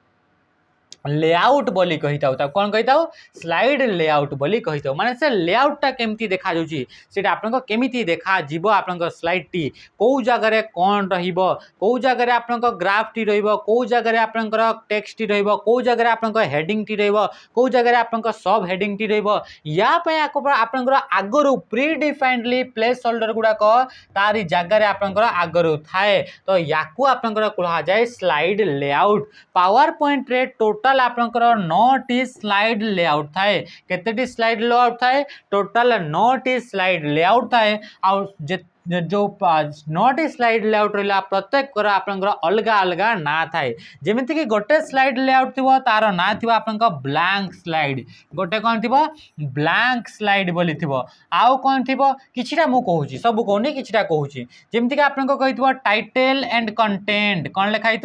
लेआउट बोली कही था कौन कही था स्लाइड लेआउट बोली कही था माने से लेआउटा केमती देखा जाउची सेटा आपनको केमिति देखा जीवो आपनको स्लाइड टी को जगह रे कौन रहिबो को जगह रे आपनको ग्राफ टी रहिबो को जगह रे आपनको टेक्स्ट टी रहिबो को जगह रे आपनको हेडिंग टी रहिबो को जगह रे आपनको सब हेडिंग टी रहिबो या पे आपनको आगरु प्री डिफाइंडली प्लेस होल्डर गुडा को तारी जगह रे आपनको आगरु थाए। तो याकू आपनको कहा जाए स्लाइड लेआउट पावर पॉइंट रे टोटल आपनकर 9 स्लाइड लेआउट थाए केतेटी स्लाइड लेआउट थाए टोटल 9 स्लाइड लेआउट थाए आ जो 9 स्लाइड लेआउट रहा प्रत्येक आपनकर अलग अलग ना थाए जेमिति कि गोटे स्लाइड लेआउट थी तार ना थी आपनकर ब्लैंक स्लाइड गोटे कौन थी ब्लैंक स्लाइड बोली थी आउ कौन थी किछिटा मु कहूँ सब कहूनी किछिटा कहूँ जेमिति कि आपन कही टाइटल एंड कंटेंट कौन लिखाई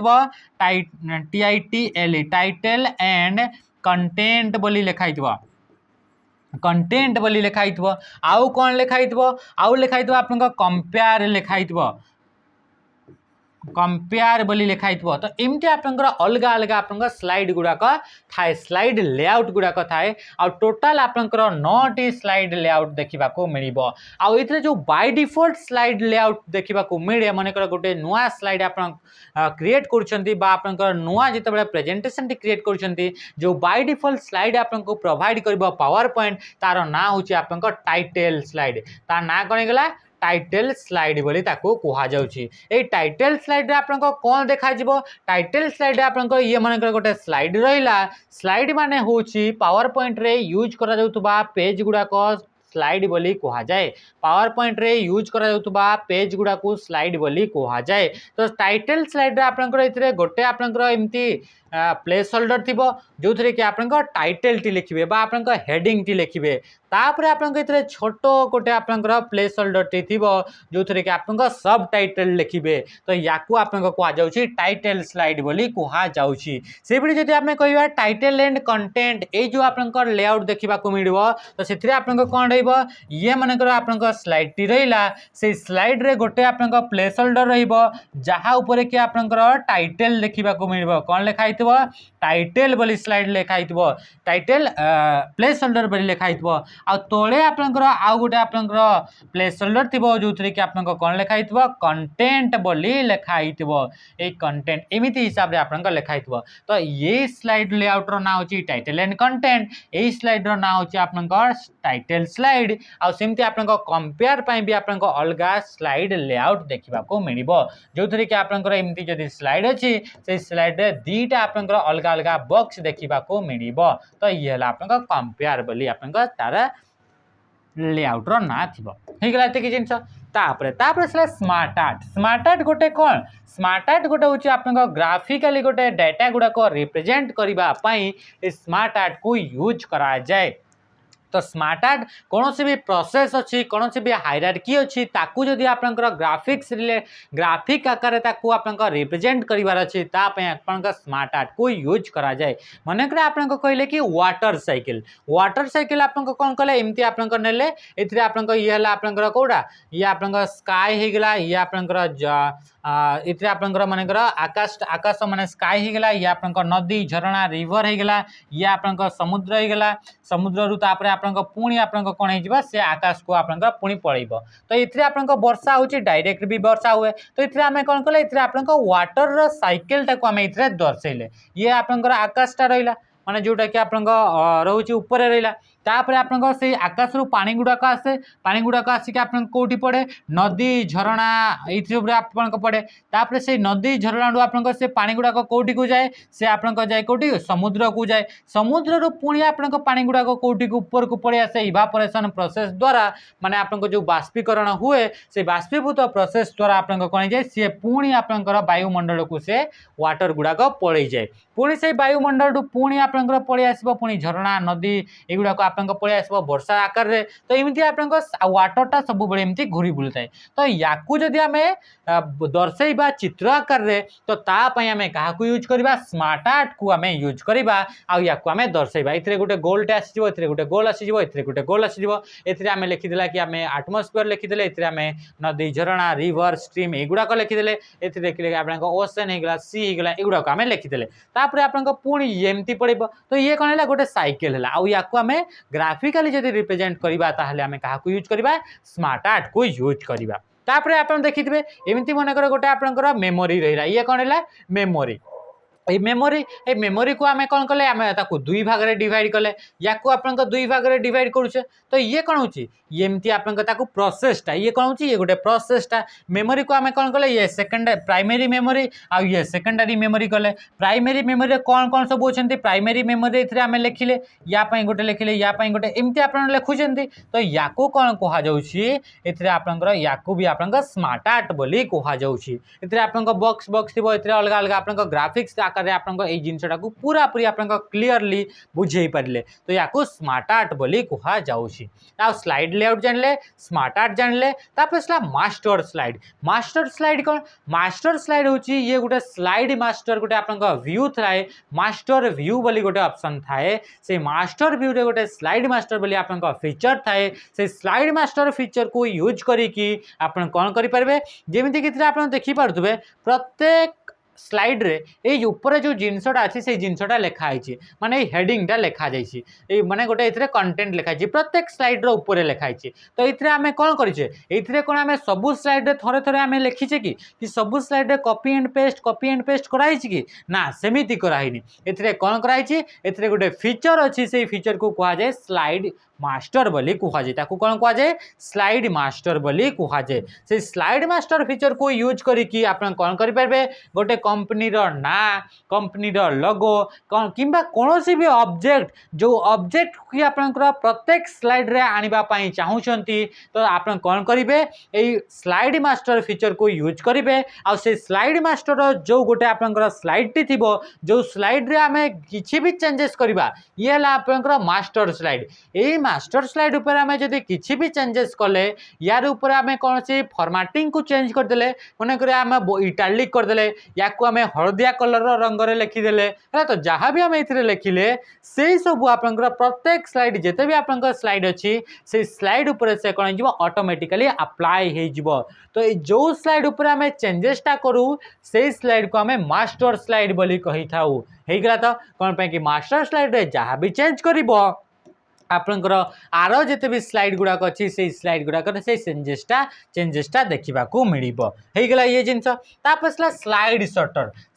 TITLE टाइटल एंड कंटेंट बोली लिखाई कंटेंट बोली लिखाई आउ कौन लिखाई आउ लिखाई आपन कंपेयर लिखाई कंपेयर बोली लिखाई तो एमती आप अलग अलग आप स्लाइड गुड़ाक थाए स्लाइड लेआउट गुड़ाक थाए आ टोटाल आपंकर 9 स्लाइड लेआउट देखा मिल आउ जो बाय डिफॉल्ट स्लाइड लेआउट देखा मिले मनकर गोटे नुआ स्लाइड आप क्रिएट कर नुआ जिते प्रेजेंटेशन क्रिएट कर जो बाय डिफॉल्ट स्लाइड आपको प्रोवाइड कर पावर पॉइंट तार ना हूँ आप टाइटल स्लाइड तार ना कौन गला टाइटल स्लाइड बोली ताको कहा जाउची। ए टाइटल स्लाइड रे आपन कौन देखा जिवो टाइटल स्लाइड रे आपन ये मानकर गोटे स्लाइड रहिला स्लाइड माने होची पावर पॉइंट रे यूज करा जाउतबा पेज गुडा को स्लाइड बोली कहा जाए पावर पॉइंट रे यूज करा जाउतबा पेज गुडा को स्लाइड बोली कहा जाए। तो टाइटल स्लाइड रे आपन गोटे आपन एमती प्लेस होल्डर थी जो थे कि आप टाइटल टी लिखे आप हेडिंग टी लिखे तापर आप छोट गोटे आप प्लेस होल्डर टी थी जो थे कि आप सब टाइटल लिखे तो या कहुच्छी टाइटल स्लाइड बोली कहुच्छी से जब आम कह टाइटल एंड कंटेंट ये जो आप लेआउट देखा मिल तो से आप कौन ये मनकर आप स्लाइड टी रहा से स्लाइड रे गोटे आप प्लेस होल्डर रहा ऊपर कि आप टाइटल देखा मिल कौन लिखाई टाइटल बोली स्लाइड लिखाई टाइटल प्लेस होल्डर बोली लिखाई आ तले आपंकर आउ गोटे आपंकर प्लेस होल्डर थी जो थे कि आप कौन लिखाई कंटेंट बोली लिखाई ये कंटेंट एमती हिसाब से आप लिखाई तो ये स्लाइड लेआउटर ना हो टाइटल एंड कंटेंट यही स्लाइड ना हो टाइटल स्लाइड आमती आप कंपेयर भी आप अलग स्लाइड लेआउट देखा मिल जो थे कि आपमती जब स्लाइड अच्छी से स्लाइड रे दीटा आप अलग अलग बॉक्स देखा मिल तो ये आप कंपेयर बोली आप तार लेआउटर ना थी होगा ये जिनस स्मार्ट आर्ट गोटे कौन स्मार्ट आर्ट गोटे हूँ आप ग्राफिकाली गोटे डाटा गुड़ाक रिप्रेजेंट करने स्मार्ट आर्ट को यूज करा जाए तो स्मार्ट आर्ट कौन सी भी प्रोसेस अच्छी कौन सी भी हायरार्की अच्छी ताकू जदि आप ग्राफिक्स ग्राफिक आकार आप रिप्रेजेंट करार अच्छी आप स्मार्ट आर्ट को यूज करा जाए मनकर आप कहले कि वाटर साइकिल आप कौन कले एमती आप नेले ये आप ये आपंकर कौटा ये आप स्काय होगला ये आपंकर इतने आपंकर मनकर आकाश आकाश माने स्काय होगला ये आप नदी झरणा रिवर होगला ये आप समुद्र होगला समुद्र रू तापर आप पुणी आप कौन हो से आकाश को आप पुणी पलैब तो ये आप वर्षा हो डायरेक्ट भी वर्षा हुए तो ये आम कौन कले ये आप वाटर साइकिल टाक आम ये दर्शेले ये आपंकर आकाशटा रहा माने जोटा कि आप रोचे ऊपर रहा तापर आप आकाश रू पानी गुड़ाक आसे पानी गुड़ाक आसिक आप कौटी पड़े नदी झरणा ये आप पड़े तापर से नदी झरणा आप से पानी गुड़ाक कौटी को जाए से आप जाए कौटी समुद्र को जाए समुद्र रू पुणी आप पानी गुड़ाक कौटी को ऊपर को पड़े आसे इवापोरेशन प्रोसेस द्वारा माने आप जो बाष्पीकरण हुए से बाष्पीभूत प्रोसेस द्वारा आप कौन जाए सी पुणी आपंकर वायुमंडल को से वाटर गुड़ाक पड़े जाए पुणी से वायुमंडल पुणी आप पड़े आस पुणी झरणा नदी युवाक आप पड़े आस वर्षा आकार रे तो एमती आप वाटरटा सब बड़े एमती घूरी बुलता तो या जदि आम दर्शेबा चित्र आकार रे तो तापाई आम क्या यूज करवा स्मार्ट आर्ट को आम यूज करवा आम दर्शेबा ये गोटे गोलटे आसीज ए गोटे गोल आसीज ए गोटे गोल आसीज आम लिखीदे कि आम आटमोस्फियर लिखीदे ये आम नदी झरणा रिवर स्ट्रीम युवाक लिखीदे ये लिखिले आप ओशन होगा सी होगा युवाक आम लिखीदे तापर आप पुणी एमती पड़े तो ये कौन है गोटे साइकेल है आउ या आम ग्राफिकाली जब रिप्रेजेंट करवा ताहले आम क्या यूज करवा स्मार्ट आर्ट को यूज करवा तापर आप देखिए एमती मनकर गोटे आप मेमोरी रहा ये कौन है मेमोरी मेमोरी को आम कौन कले आम दुई भाग में डिवाइड कले या आप दुई भाग में डिवाइड करुचे तो ये कौन होमती आप प्रोसेसटा ये कौन हो ये गोटे प्रोसेसटा मेमोरी को आम कौन कले ये सेकेंड प्राइमरी मेमोरी आउ ये सेकेंडरी मेमोरी कले प्राइमरी मेमोरी कौन कौन सब अच्छा प्राइमरी मेमोरी आम लिखिले या गोटे लिखिले या गोटे एमती आप लिखुंट तो या कौन कहुच्छे आपंकर या भी आप स्मार्ट आर्ट बोली कहुच्छे आप बॉक्स बॉक्स थी अलग अलग आप ग्राफिक्स आकार आप जिनटा को पूरा पूरी आप क्लीयरली बुझे पारे तो या स्मार्ट आर्ट बोली कहुच्छे स्लाइड लेआउट जानले स्मार्ट आर्ट जानले मास्टर स्लाइड कौन मास्टर स्लाइड हूँ ये गोटे स्लाइड मास्टर गोटे आप व्यू थाए मास्टर व्यू बोली गोटे ऑप्शन थाए से मास्टर व्यू रे गोटे स्लाइड मास्टर बोली आप फीचर थाए से स्लाइड मास्टर फीचर को यूज करी आप कौन करें जमीती कि आप देखिपे प्रत्येक स्लाइड रे ये ऊपर जो जिनसटा अच्छी से जिनसटा लिखाई माने हेडिंगटा लिखा जाइए माने गोटे ये कंटेंट लिखाई प्रत्येक स्लाइड रो ऊपर लिखाई तो ये आम कौन करें ये कौन आम सबू स्लाइड रे थरे थरे आम लिखीचे कि सबू स्लाइड रे कॉपी एंड पेस्ट कराई कि ना सेमिति कराइनी ये कौन कराई गोटे फीचर अच्छी से फीचर को कहुए स्लाइड मास्टर बोली कहुए ताकू कौन कहुए स्लाइड मास्टर बोली कहुए से स्लाइड मास्टर फीचर को यूज करिकी आपण कौन करें गोटे कंपनी ना कंपनी लोगो किंबा कौन भी ऑब्जेक्ट जो ऑब्जेक्ट की आपनकर प्रत्येक स्लाइड रे आनिबा पई चाहूचंती तो आपण कौन करेंगे यही स्लाइड मास्टर फीचर को यूज करेंगे आ से स्लाइड मास्टर जो गोटे आपनकर स्लाइड टी थिबो जो स्लाइड रे आमे किछि भी चेंजेस करबा ये हला आपनकर मास्टर स्लाइड यही मास्टर स्लाइड ऊपर आमे जदि किछि भी चेंजेस कले यार ऊपर आमे कौन सी फॉर्मेटिंग को चेंज कर देले मने करे आमे इटालिक कर देले या को आमे हळदिया कलर रंग रे लिखि देले है तो जहाँ भी आमे इथिरे लिखिले से सब आपनकर प्रत्येक स्लाइड जेते भी आपनकर स्लाइड अछि से स्लाइड ऊपर से कौन हो ऑटोमेटिकली अप्लाई हो तो जो स्लाइड ऊपर आमे चेंजेस टा करू से स्लाइड को आमे मास्टर स्लाइड बोली कही थाउ हे गला तो कौन पे कि मास्टर स्लाइड रे जहाँ भी चेंज करिवो आपनकर आर जिते भी स्लाइड गुड़ाक अच्छी से स्लाइड गुड़ाक से चेंजेसटा देखा मिलगला ये जिनस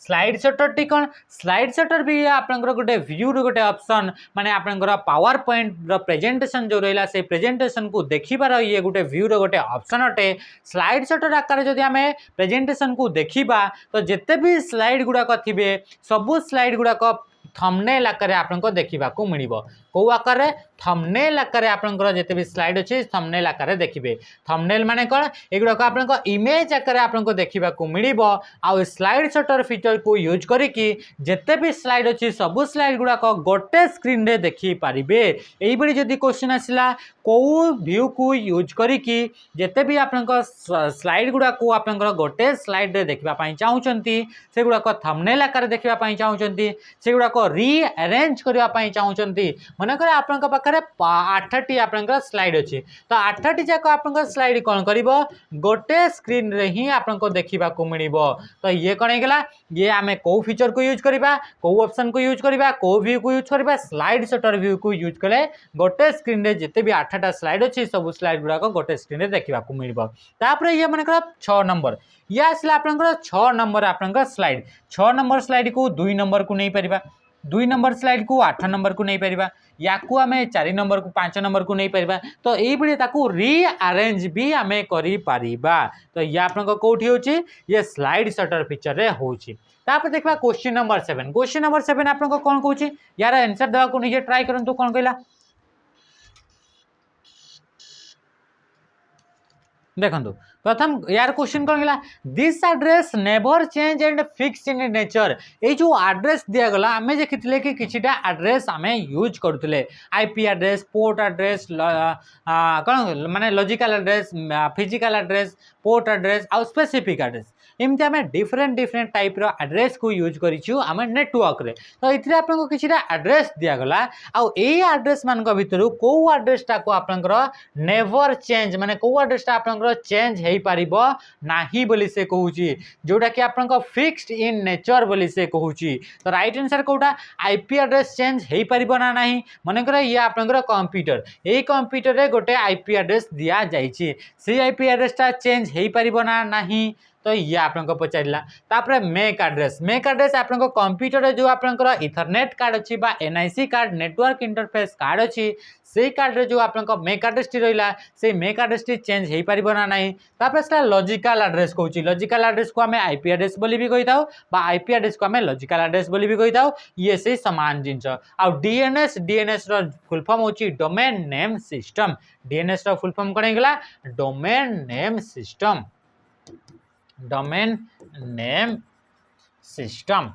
स्लाइड शटर टी कौन स्लाइड शटर भी आपनकर गोटे व्यू गोटे ऑप्शन माने आपनकर पावर पॉइंट प्रेजेंटेशन जो रहा से प्रेजेंटेशन को देखिबार ये गोटे व्यू गोटे ऑप्शन अटे स्लाइड शटर आकार जदि आमे प्रेजेंटेशन को देखिबा तो जिते भी स्लाइड गुड़ाक थिबे सबू स्लाइड गुड़ाक थंबनेल आकार आपनको देखा मिल कौ आकार थंबनेल आकार आपनकर जिते भी स्लाइड अच्छे थंबनेल आकार देखिए थंबनेल माने कौन एगुड़ाक आप इमेज आकार आपको देखा मिल आउ स्लाइड शटर फीचर को यूज करिकी जिते भी स्लाइड अच्छी सबू स्लाइड गुड़ाक गोटे स्क्रीन रे देखी पारिबे एही बड़ी जदि क्वेश्चन आसिला कौ व्यू को यूज करिकी जिते भी आपनकर स्लाइड गुड़ाक आपनकर गोटे स्लाइड रे देखा चाहूचंती से गुड़ाक थंबनेल आकार देखा चाहूचंती से गुड़ाक रीअरेंज करने चाहूचंती मनकर आपन पाखे 8टी आपनकर स्लाइड अच्छी तो 8टी जाक आपनकर स्लाइड कौन कर गोटे स्क्रीन रे ही आपको देखा मिल तो ये कौन होगा ये आम कौ फीचर को यूज करवा कौ ऑप्शन को यूज करवा कौ व्यू को यूज करवा स्लाइड शटर व्यू को यूज कले गोटे स्क्रीन रे जिते भी 8टा स्लाइड अच्छी सब स्लाइड गुड़ाक गोटे स्क्रीन रे देखा मिल तापर ये मनकर 6 नंबर ये आसला आपनकर 6 नंबर आपनकर स्लाइड 6 नंबर स्लाइड को 2 नंबर को नहीं परिबा 2 नंबर स्लाइड को 8 नंबर को नहीं परिबा या को आमे 4 नंबर को 5 नंबर को नहीं परिबा तो यही बड़ी ताकू रीअरेंज भी आमे करि पारिबा तो ये आपनको कोठी होची ये स्लाइड शटर फीचर रे होची तापर देखबा क्वेश्चन नंबर 7 आपनको कोन कहूची यार आंसर देवा को निजे ट्राई करन तो कोन कहला देखो प्रथम यार क्वेश्चन कौन है this address never change and fix in nature ये जो एड्रेस दिया गला आम देखी कि किछिटा एड्रेस आम यूज करुले आईपी एड्रेस पोर्ट एड्रेस कौन माने logical address physical address port address आउ स्पेसिफिक एड्रेस एमती आम डिफरेंट टाइप रो एड्रेस को यूज करिछु आम नेटवर्क रे तो इथिरे आपनको किछिटा एड्रेस दिया गला आउ एई एड्रेस मानक भितरु को एड्रेसटा को आपनकर नेवर चेंज माने को एड्रेसटा आपनकर चेंज हेई पारिबो नाही बोली से कहूची जोटा कि आपनकर फिक्स्ड इन नेचर बोली से कहूची तो राइट आंसर कोटा आईपी एड्रेस चेंज हेई पारिबो ना नाही माने करे ये आपनकर कंप्यूटर एई कंप्यूटर रे गोटे आईपी एड्रेस दिया जाईची से आईपी एड्रेसटा चेंज हेई पारिबो ना नाही तो ये आपको पचारा तापर मेक एड्रेस आपको कंप्यूटर जो आपंकर इथरनेट कार्ड अच्छी NIC card network interface card अच्छी से कार्ड रे जो आपको मेक एड्रेस टी रहा से मेक एड्रेस टी चेंज हो पार ना ना तापर लॉजिकल एड्रेस कहूँ लॉजिकल एड्रेस को आम आईपी एड्रेस बोली भी कही था आईपी एड्रेस को आम लॉजिकल एड्रेस बोली भी कही था ये से सामान जिनस आ डीएनएस रो फुल फॉर्म होची डोमेन नेम सिस्टम डीएनएस रो फुल फॉर्म कौन होगा domain name system domain name system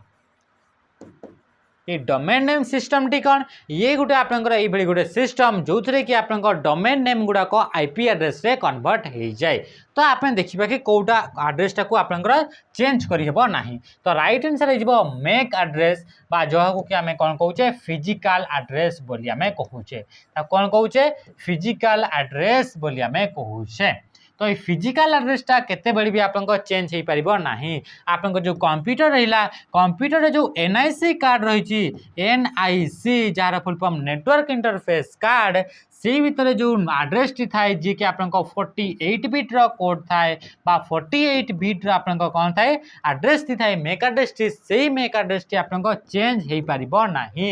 ये डोमेन नेम सिस्टम टी कौन ये गोटे आपनकर ये भली गोटे सिस्टम जो थे कि आपनकर डोमेन नेम गुड़ाक आईपी एड्रेस रे कन्वर्ट हो जाए तो आप देखिए कि कौटा एड्रेसटा को आपनकर चेंज करहब ना तो राइट आंसर हो मेक एड्रेस बा जहाँ कि आम कौन कहे फिजिकल एड्रेस बोली आम कहूचे कौन कहे फिजिकल एड्रेस बोली आम कहूचे तो ये फिजिकल एड्रेसटा केते बड़ी भी आपको चेंज हो पार ना आपको जो कंप्यूटर रहा कंप्यूटर जो एनआईसी कार्ड रही NIC jar full form network interface card से भितर जो आड्रेस टी थाए जी कि आपन 48 बिट रो कोड थाए बा 48 बिट रो आपन कौन थाए आड्रेस टी थाए मेक एड्रेस टी से मेक एड्रेस टी आपन चेंज हे परिबो नाही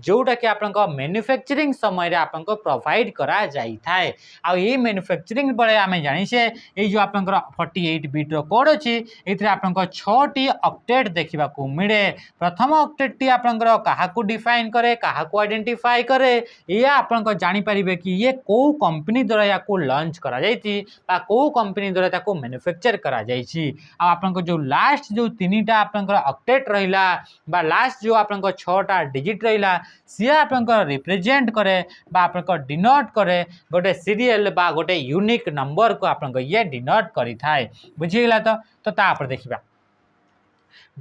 जोटा कि आपन मैन्युफैक्चरिंग समय रे आपन प्रोवाइड करा जाई थाए आ ये मैन्युफैक्चरिंग बळे आमे जानि से ए जो आपन 48 बिट रो कोड अछि एथरे आपन 6 टी ऑक्टेट देखिबा को मिले प्रथम ऑक्टेट टी आपन काहा को डिफाइन करे काहा को आइडेंटिफाई करे या आपन जानि परिबे कि ये को कंपनी द्वारा या को लॉन्च करा जाईती बा को कंपनी द्वारा ताको मैन्युफैक्चर करा जाईची आ आपन जो लास्ट जो तीनटा आपन ऑक्टेट रहिला बा लास्ट जो आपन 6टा डिजिट रहिला सी आपन रिप्रेजेंट करे बा आपन डिनोट करे गोटे सीरियल बा गोटे यूनिक नंबर को आपन ये डिनोट करि थाए बुझिगला तो तापर देखिबा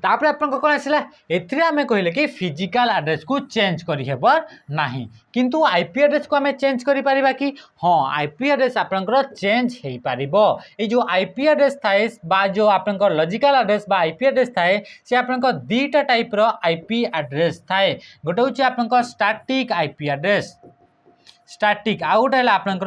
तापर आपन कौन आसला एथिरे आमे कहले कि फिजिकल एड्रेस को चेंज करि हेबो नाही किंतु आईपी एड्रेस को आमे चेंज करि परिबा कि हां आईपी एड्रेस आपन चेंज हेई परिबो ए जो आईपी एड्रेस थाए बा जो आपन लॉजिकल एड्रेस बा आईपी एड्रेस थाए से आपन दीटा टाइप रो आईपी एड्रेस थाए गोटे होची आपन स्टैटिक आईपी एड्रेस स्टैटिक आ गोटे हला आपन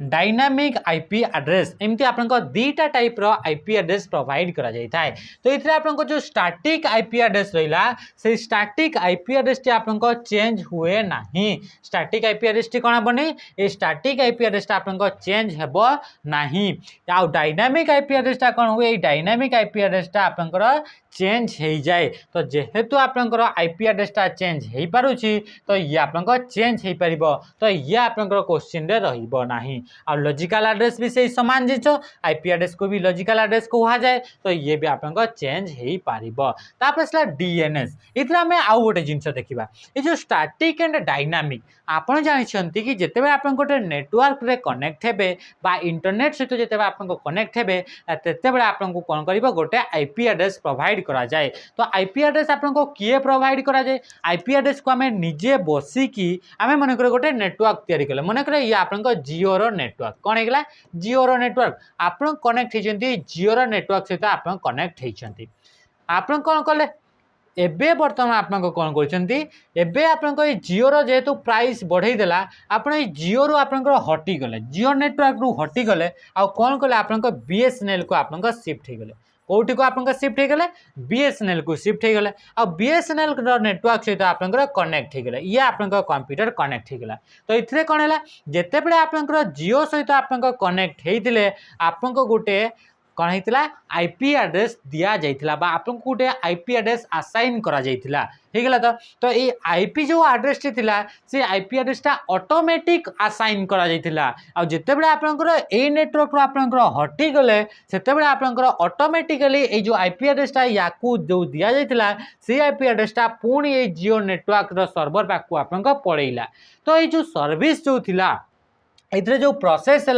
डायनामिक आईपी एड्रेस एमती आपन दीटा टाइप रो आईपी एड्रेस प्रोवाइड करा जाय थाए तो इथरे आपन जो स्टैटिक आईपी एड्रेस रहिला से स्टैटिक आईपी एड्रेस टी आपन चेंज हुए नाही स्टैटिक आईपी एड्रेस टी कोना बने ए स्टैटिक आईपी एड्रेस टा आपन चेंज हेबो नाही आ डायनामिक आईपी एड्रेस टा कोन हुए डायनामिक आईपी एड्रेस टा आपन चेंज हो जाए तो जेहेतु आपन आईपी एड्रेस टा चेंज हो पारुछि तो ये आपन चेंज हो पारिबो तो ये आपन क्वेश्चन रे रहिबो नाही और लॉजिकल एड्रेस भी सही समान जिस आईपी एड्रेस को भी लॉजिकल एड्रेस को कहा जाए तो ये भी आपन चेंज हो पारिबो तापर डीएनएस इथरा में आउ गोटे जिनस देखिबा ए जो स्टैटिक एंड डायनामिक आपन जानिछंती कि जेतेबे आपन गोटे नेटवर्क रे कनेक्ट हेबे बा इंटरनेट सहित जेतेबे आपन कनेक्ट हेबे तेतेबे आपन को कोन करिबो गोटे आईपी एड्रेस प्रोवाइड करा जाए तो आईपी एड्रेस आपन को किए प्रोवाइड करा जाए आईपी एड्रेस को हमें निजे बसी की हमें मन कर गोटे नेटवर्क तैयारी कले मन कर ये आपन को जियो रो नेटवर्क कोन हेगला जियो रो नेटवर्क आपन कनेक्ट हेचंती जियो रो नेटवर्क सहित आपन कनेक्ट हेचंती आपन कोन कले एबे वर्तमान आपन कौन करछंती एबे आपन जियो रो जेतु प्राइस बढ़ाई देला आपन जियो रो आपन हटी गले जियो नेटवर्क रू हटी गले आ कोन कले आपन बीएसएनएल को आपन शिफ्ट हे गले कोठी को आपन शिफ्ट हे गले बीएसएनएल को शिफ्ट हे गले आ बीएसएनएल रो नेटवर्क सहित आपन कनेक्ट हे गले ये आपन कंप्यूटर कनेक्ट हे गला तो इथरे कोन हला जेते बेले आपन जियो सहित आपन कनेक्ट हेतिले आपन गोटे कौन होता आईपी एड्रेस दिया जाइथिला बा आपन को गोटे आईपी एड्रेस असाइन करा जाइथिला हेगला तो ये आईपी जो एड्रेस टी थिला से आईपी एड्रेस टा ऑटोमेटिक असाइन करा जाइथिला आ जते बेले आपनकर ए नेटवर्क रो आपनकर हटी गले सेते बेले आपनकर ऑटोमेटिकली ए जो आईपी एड्रेस टा याकू जो दिया जाइथिला से आईपी एड्रेस टा पुणी ए जियो नेटवर्क रो सर्वर पाकू आपनकर पळेइला तो ए जो सर्विस जो थिला इधर जो प्रोसेस है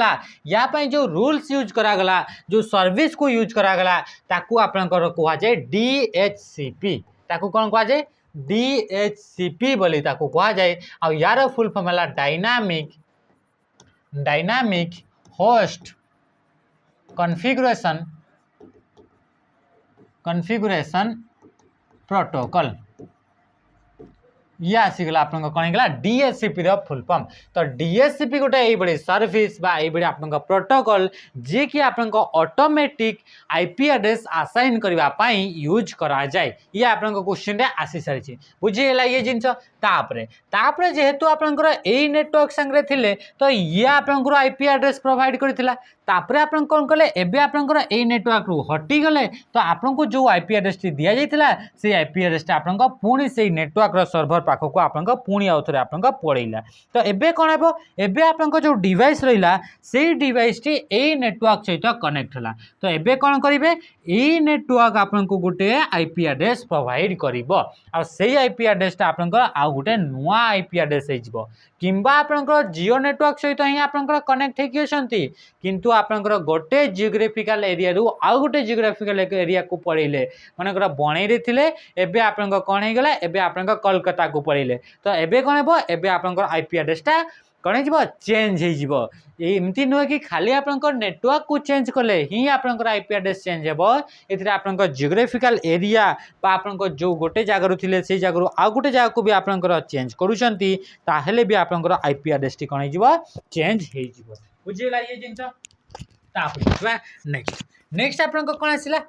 या जो रूल्स यूज करा गला जो सर्विस को यूज करा गला ताकू आपनकर कहा जाए डीएचसीपी ताकू कौन कहा जाए डीएचसीपी बोली ताकू कहा जाए आ यार फुल फॉर्म है डायनामिक होस्ट कॉन्फ़िगरेशन प्रोटोकॉल ये आसीगला आपन कौन होगा डीएचसीपी रो फुल फॉर्म तो डीएचसीपी गोटे ये सर्विस बा ये आपन प्रोटोकॉल जे कि आपन ऑटोमेटिक आईपी एड्रेस असाइन करबा पई यूज करा जाए ये आपन क्वेश्चन रे आसी सारी बुझीगला ये जिनस तापरे जेहेतु आपन ए नेटवर्क संगे थिले तो ये आपन आईपी एड्रेस प्रोवाइड करथिला तापरे आपन कौन कले एबे आपन ए नेटवर्क रू हटी गले तो आपन को जो आईपी एड्रेस टी दिया जाइथिला से आईपी एड्रेस टा आपन पुणी से नेटवर्क रो सर्वर पाखक आपन पुणी आउ थरे आपन पड़ेला तो एबे कौन हेबो एबे आपन जो डिवाइस रहिला से डिवाइस टी ए नेटवर्क सहित कनेक्ट होला तो एबे कौन करिवे ए नेटवर्क आपन को गोटे आईपी एड्रेस प्रोवाइड करिवो आ से आईपी एड्रेस टा आपन आ गोटे नुआ आईपी एड्रेस हे जिवो किंबा आपन जियो नेटवर्क सहित ही आपन कनेक्ट हेकि अछंती किंतु आपन गोटे जियोग्राफिकल एरिया रु आउ गोटे जियोग्राफिकल एरिया को पड़ेले मानकर बणई रे थिले एबे आपन कौन हे गला एबे आपन कोलकाता को पड़ेले तो एबे कौन हेबो एबे आपन आईपी एड्रेस टा कौन हो चेंज हो एमती नुहे कि खाली आपंकर नेटवर्क को चेंज कले ही आपंकर आईपी एड्रेस चेंज हो ये आपंकर जियोग्राफिकल एरिया आपंकर जो गोटे जगार थे से जगह आउ गोटे जगह को भी आपंकर चेंज करुँच ताहले भी आपंकर आईपी एड्रेस टी कौन हो चेंज हो बुझेगा ये जिन नेक्स्ट नेक्स्ट आपंकर कौन आसला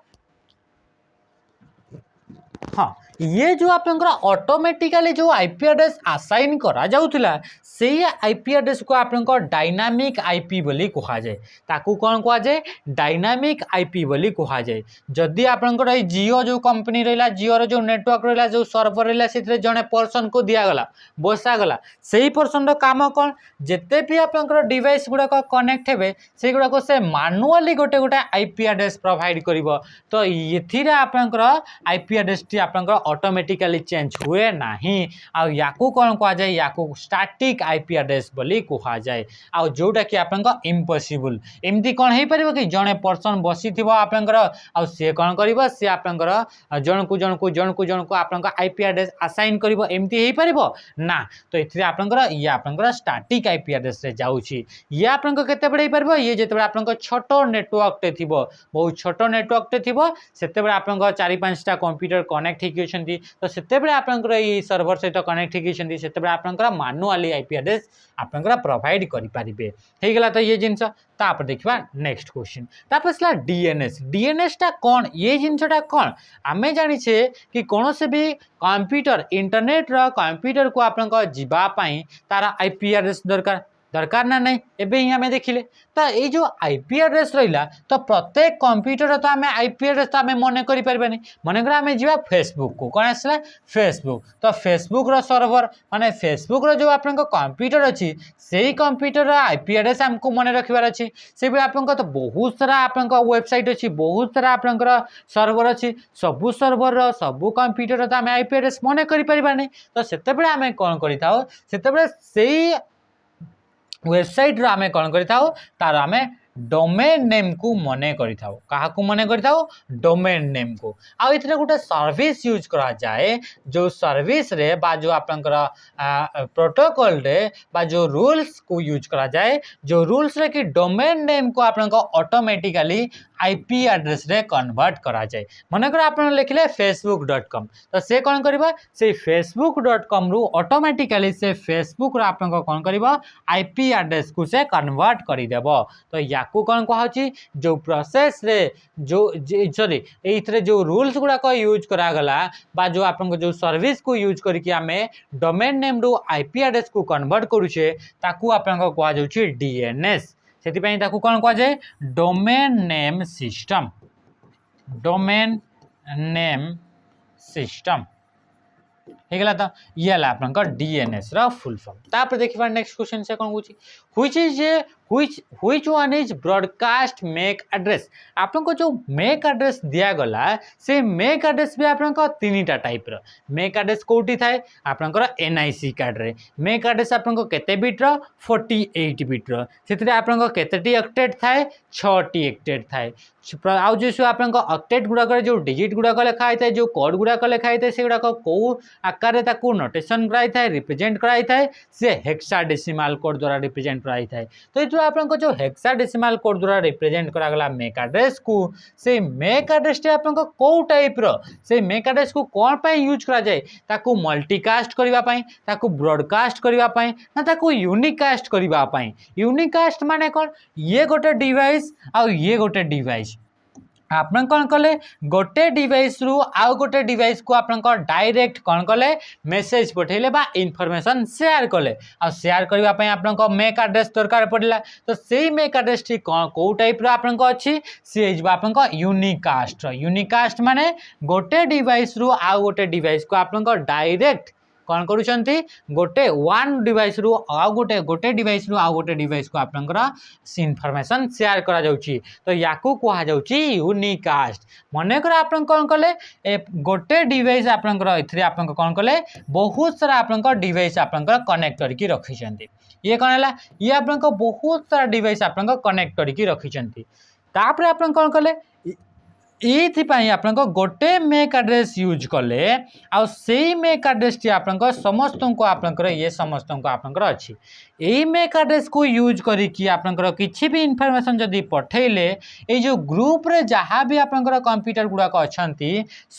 हाँ ये जो आपंकर ऑटोमेटिकली जो आईपी एड्रेस असाइन करा जाउथिला से आईपी एड्रेस को आपंकर डायनामिक आईपी बोली कहा जाए ताकू कौन कहा जाए डायनामिक आईपी बोली कहा जाए जदि आपंकर ये जियो जो कंपनी रहा जियो जो नेटवर्क रहा जो सर्वर रहा से जड़े पर्सन को दिगला बसागला से ही पर्सन काम कौन जिते भी आपंकर डिवाइस गुड़ाक कनेक्ट हे से गुड़ाक से मानुआली गोटे गोटे आईपी एड्रेस प्रोवाइड कर तो ये आपंकर आईपी एड्रेस टी आपंकर ऑटोमेटिकली चेंज हुए नहीं या कौन कह जाए या स्टैटिक आईपी एड्रेस बोली कह जाए आउ जोटा कि आपंकर इम्पॉसिबल एमती कौन हो पार कि जड़े पर्सन बसी थी आपंकर आ सी कौन कर सी आपंकर जन को आपंकर आईपी एड्रेस असाइन कर एमती हो पार ना तो ये आपंकर ये आपंकर स्टैटिक आईपी एड्रेस रे जाउछि ये आपंकर केते बड़े पार ये जेते आपंकर छोट नेटवर्क टे थिबो बहुत छोट नेटवर्क टे थिबो सेते बड़े आपंकर 4-5टा कंप्यूटर कनेक्ट होती तो से आपंकर ये सर्वर सहित कनेक्ट होती से आपंकर मानुआली आईपी एड्रेस आपंकर प्रोवाइड करें होगला तो ये जिनस तापर देखा नेक्स्ट क्वेश्चन तापर आसला डीएनएस डीएनएस टा कौन ये जिनसटा कौन आमे जानिछे कि कौन से भी कंप्यूटर इंटरनेट रो कंप्यूटर को आपंकर जीवापाई तार आईपी एड्रेस दरकार ना नहीं एबे ही हमें देखिले तो ये जो आईपी एड्रेस रहा तो प्रत्येक कंप्यूटर तो आम आईपी एड्रेस तो आम मन करें मनकर आम जा फेसबुक को कौन आसला फेसबुक तो फेसबुक रो सर्वर माने फेसबुक रो जो आपन कंप्यूटर अच्छी से ही कंप्यूटर आईपी एड्रेस आमको मन रखबार अच्छी से भी आपन तो बहुत सारा आपन वेबसाइट अच्छी बहुत सारा आपन सर्वर अच्छी सबू सर्वर सबू कंप्यूटर तो आम आईपी एड्रेस मन करें तो से आम कौन कर वेबसाइट रो आमे कौन करिथाओ तार आमे डोमेन नेम को मने करिथाओ कहा को मने करिथाओ डोमेन नेम को आ इतने गोटे सर्विस यूज करा जाए जो सर्विस रे बा जो आपनकर प्रोटोकॉल रे बा जो रूल्स को यूज करा जाए जो रूल्स रे कि डोमेन नेम को आपनकर ऑटोमेटिकली आईपी एड्रेस रे कन्वर्ट करा जाए मनकर आप लिखले facebook.com तो से कौन करबा से facebook.com रु ऑटोमेटिकली से फेसबुक रो आपन कौन करबा आईपी एड्रेस को से कन्वर्ट करि देबो तो याकू कौन कहछि जो प्रोसेस रे जो सॉरी एथरे जो रूल्स गुडा को यूज करा गला बा जो आपन जो सर्विस को यूज करके आमे डोमेन नेम रु आईपी एड्रेस को कन्वर्ट करूछे ताकू आपन को कहा जाउछि डीएनएस से कौन कह जाए domain name system domain name system होगला तो ये आपन डीएनएस रो फुल फॉर्म तापर देखिबा नेक्स्ट क्वेश्चन से कौन पूछी which one is broadcast MAC address आपन को जो MAC address दिया गला से MAC address भी आपन को तीनटा टाइप रो MAC address कोठी थाए आपन को NIC कार्ड रे MAC address आपन को केते बिट रो 48 बिट रो सेतरे आपन को केतेटी ऑक्टेट थाए 6टी ऑक्टेट थाए आउ जो आपन को ऑक्टेट गुडा जो डिजिट गुडा लिखा थाए जो कोड गुडा लिखा थाए से गुडा को आकार रे ताकू नोटेशन कराई थाए रिप्रेजेंट कराई थाए से हेक्साडेसिमल कोड द्वारा रिप्रेजेंट कराई थाए तो ये आपन जो हेक्साडेसिमल कोड द्वारा रिप्रेजेंट करा गला MAC एड्रेस को से MAC एड्रेस टे आपन को टाइप रो से MAC एड्रेस को कोन पे यूज करा जाए ताकू मल्टीकास्ट करबा पई ताकू ब्रॉडकास्ट करबा पई ना ताकू यूनिकास्ट करबा पई यूनिकास्ट माने कोन ये गोटे डिवाइस आ ये गोटे डिवाइस आपन कौन कले गोटे डिवाइस रु आउ गोटे डिवाइस को आपन डायरेक्ट कौन कले मेसेज पठेले बा इनफॉरमेशन शेयर कले आ शेयर करबा पई आपन को MAC एड्रेस दरकार पड़ला तो सेही MAC एड्रेस ठी को टाइप रो आपन को अछि से जबा आपन को यूनिकास्ट माने गोटे डिवाइस रु आउ गोटे डिवाइस को आपन को डायरेक्ट कौन करूछंती गोटे वन डिवाइस रु आउ गोटे डिवाइस रु आउ गोटे डिवाइस को आपनकर इनफॉरमेशन शेयर करा जाउची तो याकू कहा जाउची यूनिकास्ट मने कर आपन कौन कले गोटे डिवाइस आपनकर इथरे आपन कौन कले बहुत सारा आपनकर डिवाइस आपनकर कनेक्ट करके रखिछंती ये कौन हला ये आपनकर बहुत सारा डिवाइस आपनकर कनेक्ट करके रखिछंती तापर आपन कौन कले ये आप गोटे मेक एड्रेस यूज कले आ से मेक एड्रेस टी आप समस्त को आपंकर ये समस्त को आपंकर अच्छी यही मेक एड्रेस को यूज करी आपंकर किसी भी इनफॉरमेशन जदि पठेले ये जो ग्रुप रे जहाँ भी आपंकर कंप्यूटर गुड़ाक अच्छा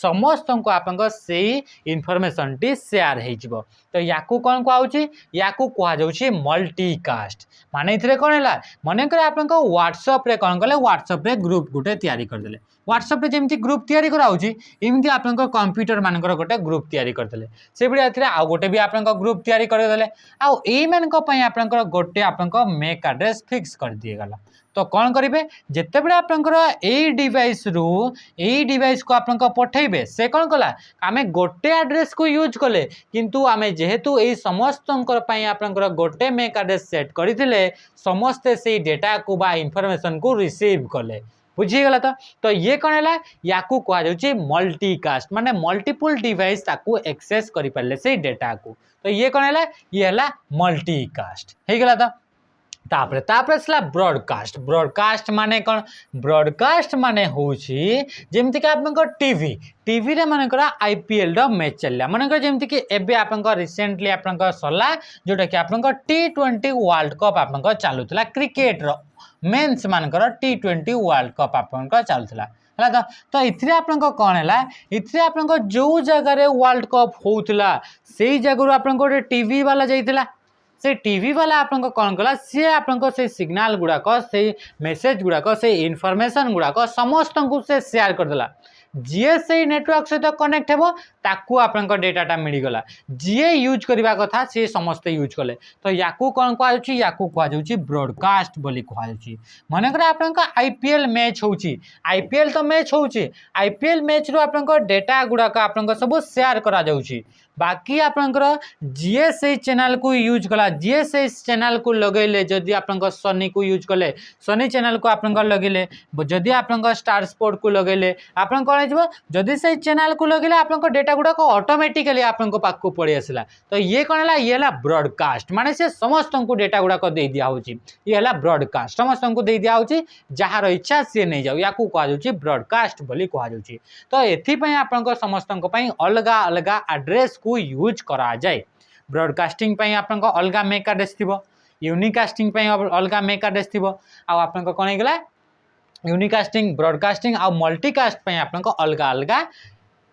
समस्त को आप से इनफॉरमेशन टी शेयर हो तो या कौन कहुच्छी या कहुच्छी मल्टीकास्ट माने इथरे कौन है मनकर आप व्हाट्सएप रे कौन कले व्हाट्सएप रे ग्रुप गोटे तैयारी करदेले व्हाट्सएप रे जेमती ग्रुप तैयारी कराउची एमती आपन कंप्यूटर मानकर गोटे ग्रुप तैयारी करदेले से बड़ी एथरे आ गोटे भी आपन ग्रुप तैयारी करदेले आ एई मानक पई आपन गोटे आपन मेक एड्रेस फिक्स कर दिए गला तो कौन करेंगे जिते बड़े आपंकर यही डिवाइस रु यही डिवाइस को आपन पठेबे से कौन कला आमे गोटे एड्रेस को यूज कले किंतु आमे जेहेतु यही समस्त आपंकर गोटे मेक एड्रेस सेट करथिले समस्ते से डेटा को बा इनफॉरमेशन को रिसीव कले बुझीगला तो ये कौन है या कहुच्छे मल्टीकास्ट माने मल्टीपल डिवाइस ताकू एक्सेस करि पारले से डेटा को तो ये कौन है ये है मल्टीकास्ट हो गला तापरे ब्रॉडकास्ट ब्रॉडकास्ट माने कौन ब्रॉडकास्ट माने होची जेमति कि आपनकर टीवी टीवी रे मानकर आईपीएल रो मैच चलला मानकर जेमति कि एबे आपनकर रिसेंटली आपनकर सला जोटा कि आपनकर टी20 वर्ल्ड कप आपनकर चालुतला क्रिकेट रो मेंस मानकर टी20 वर्ल्ड कप आपनकर चालुतला है तो इथरे आपनकर कौन है इथरे आपनकर जो जगह रे वर्ल्ड कप होउतला सेही जगह आपनकर टीवी वाला जाइतला से टीवी वाला आपन कौन कला सी आपन से सिग्नाल गुड़ाक से मेसेज गुड़ाक से इनफॉरमेशन गुड़ाक समस्त को से शेयर करदेला जी से नेटवर्क सहित कनेक्ट हो ताकू आपन डेटाटा मिलगला जी यूज करवा कथा सी समस्ते यूज कले तो या कौन कहुच्छी या कहुच्छी ब्रॉडकास्ट बोली कहुच्छी मनकर आपन आईपीएल मैच होची आईपीएल तो मैच होची आईपीएल मैच रो आपन डेटा गुड़ाक आपन सब शेयर करा जाउची बाकी आपनकर जीएसए चैनल को यूज कला जीएसए चैनल को लगेले जदि आपनकर सनी को यूज कले सनी चैनल को आपनकर लगेले जदि आपनकर स्टार स्पोर्ट को लगेले आपन कौन हो जदि से चैनल को लगेले आपनकर डेटा गुड़ाक ऑटोमेटिकली आपन पाक को पड़ी आसला तो ये कौन है ये है ब्रॉडकास्ट माने से समस्त को डेटा गुड़ाक दे दिया होची ये है ब्रॉडकास्ट समस्त को दे दिया होची जहार इच्छा सी नहीं जाऊ या कहुच्छी ब्रॉडकास्ट बोली कहुच्छी तो एथि आपन समस्त अलग अलग एड्रेस को यूज करा जाए ब्रॉडकास्टिंग पई आपन अलग मेक एड्रेस थी यूनिकास्टिंग पई अलग मेक एड्रेस थी आपन कौन होगा यूनिकास्टिंग ब्रॉडकास्टिंग आ मल्टीकास्ट पई आपन अलग अलग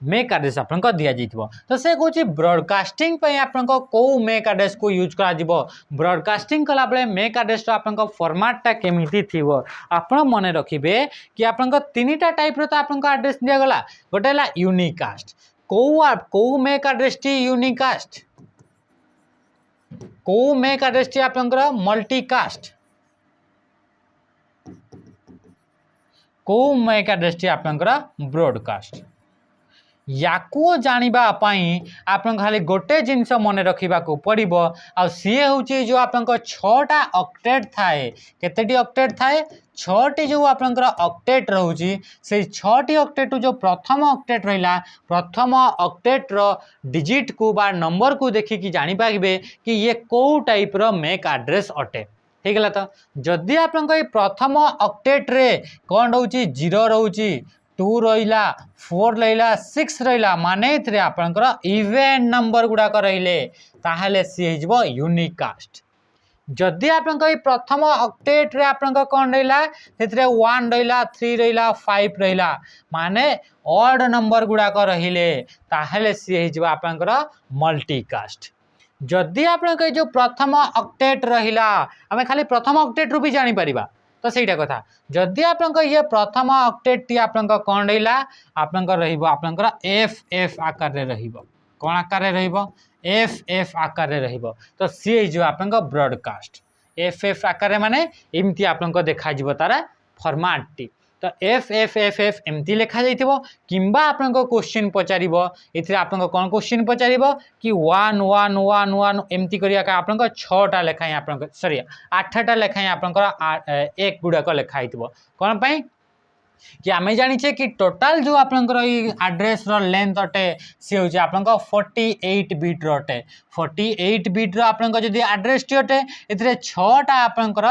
मेक एड्रेस आपन दिया जाइथिबो तो से कहूँ ब्रॉडकास्टिंग पई आपन को मेक एड्रेस को यूज करा जिवो ब्रॉडकास्टिंग कला बेले मेक एड्रेस आपन फॉर्मेटटा केमिति थिबो आपन मने रखिबे कि आपन तीनटा टाइप रो तो आपन एड्रेस दिया गला गोटे ला यूनिकास्ट को मेक एड्रेस टी यूनिकास्ट को मेक एड्रेस टी आपनकर मल्टीकास्ट को मेक एड्रेस टी आपनकर ब्रॉडकास्ट याकू जानिबा पाई आपन खाली गोटे जिनस मन रखा पड़ो आ सी हूँ जो आपन 6टा ऑक्टेट थाए केतेटी ऑक्टेट थाए 6टी जो आपनकर ऑक्टेट रोची से 6टी ऑक्टेट जो प्रथम ऑक्टेट रहा प्रथम ऑक्टेट रो डिजिट को बा नंबर को देखिकी जानी पाइबे कि ये कौ टाइप रो मेक एड्रेस अटे ठीक है तो जदि आपन प्रथम ऑक्टेट रे कौन रोची 0 रोची 2 रहा 4 रहा 6 रहा माने इथरे आपनकर इवेंट नंबर गुड़ाक रहिले ताहले सी हो यूनिकास्ट जदि आपन प्रथम ऑक्टेट रे आपन कौन रहा 1 रहा 3 रहा 5 रहा माने ऑड नंबर गुड़ाक रहिले ताहले सी हो आपनकर मल्टीकास्ट जदि आपन जो प्रथम ऑक्टेट रहिला आमे खाली प्रथम ऑक्टेट रू भी जानी परिबा तो सहीटा कथा जदि आपन ये प्रथम ऑक्टेट टी आपन कौन रहा आपन एफ एफ आकार रे रहिबो कौन आकार रे रहिबो एफ एफ आकार रे रहिबो तो सी जो आपन ब्रॉडकास्ट एफ एफ आकार माने एमती आपन देखा जिवो तारा फॉर्मेट टी तो एफ एफ एफ एफ एमती लिखा जाइथिबो किंबा आपन क्वेश्चन पचारिबो इथि आपन कौन क्वेश्चन पचारिबो कि 1 1 1 1 एमती करिया का आपन 6टा लेखाई आपन सॉरी 8टा लेखाई आपन एक गुड़ाक लेखा हिथिबो कौन पाई कि आमे जानिछे कि टोटल जो आपनकर एड्रेस रो लेंथ अटे सी होचे आपनकर 48 बिट अटे 48 बिट रो आपनकर जदी एड्रेस टी अटे एथरे 6टा आपनकर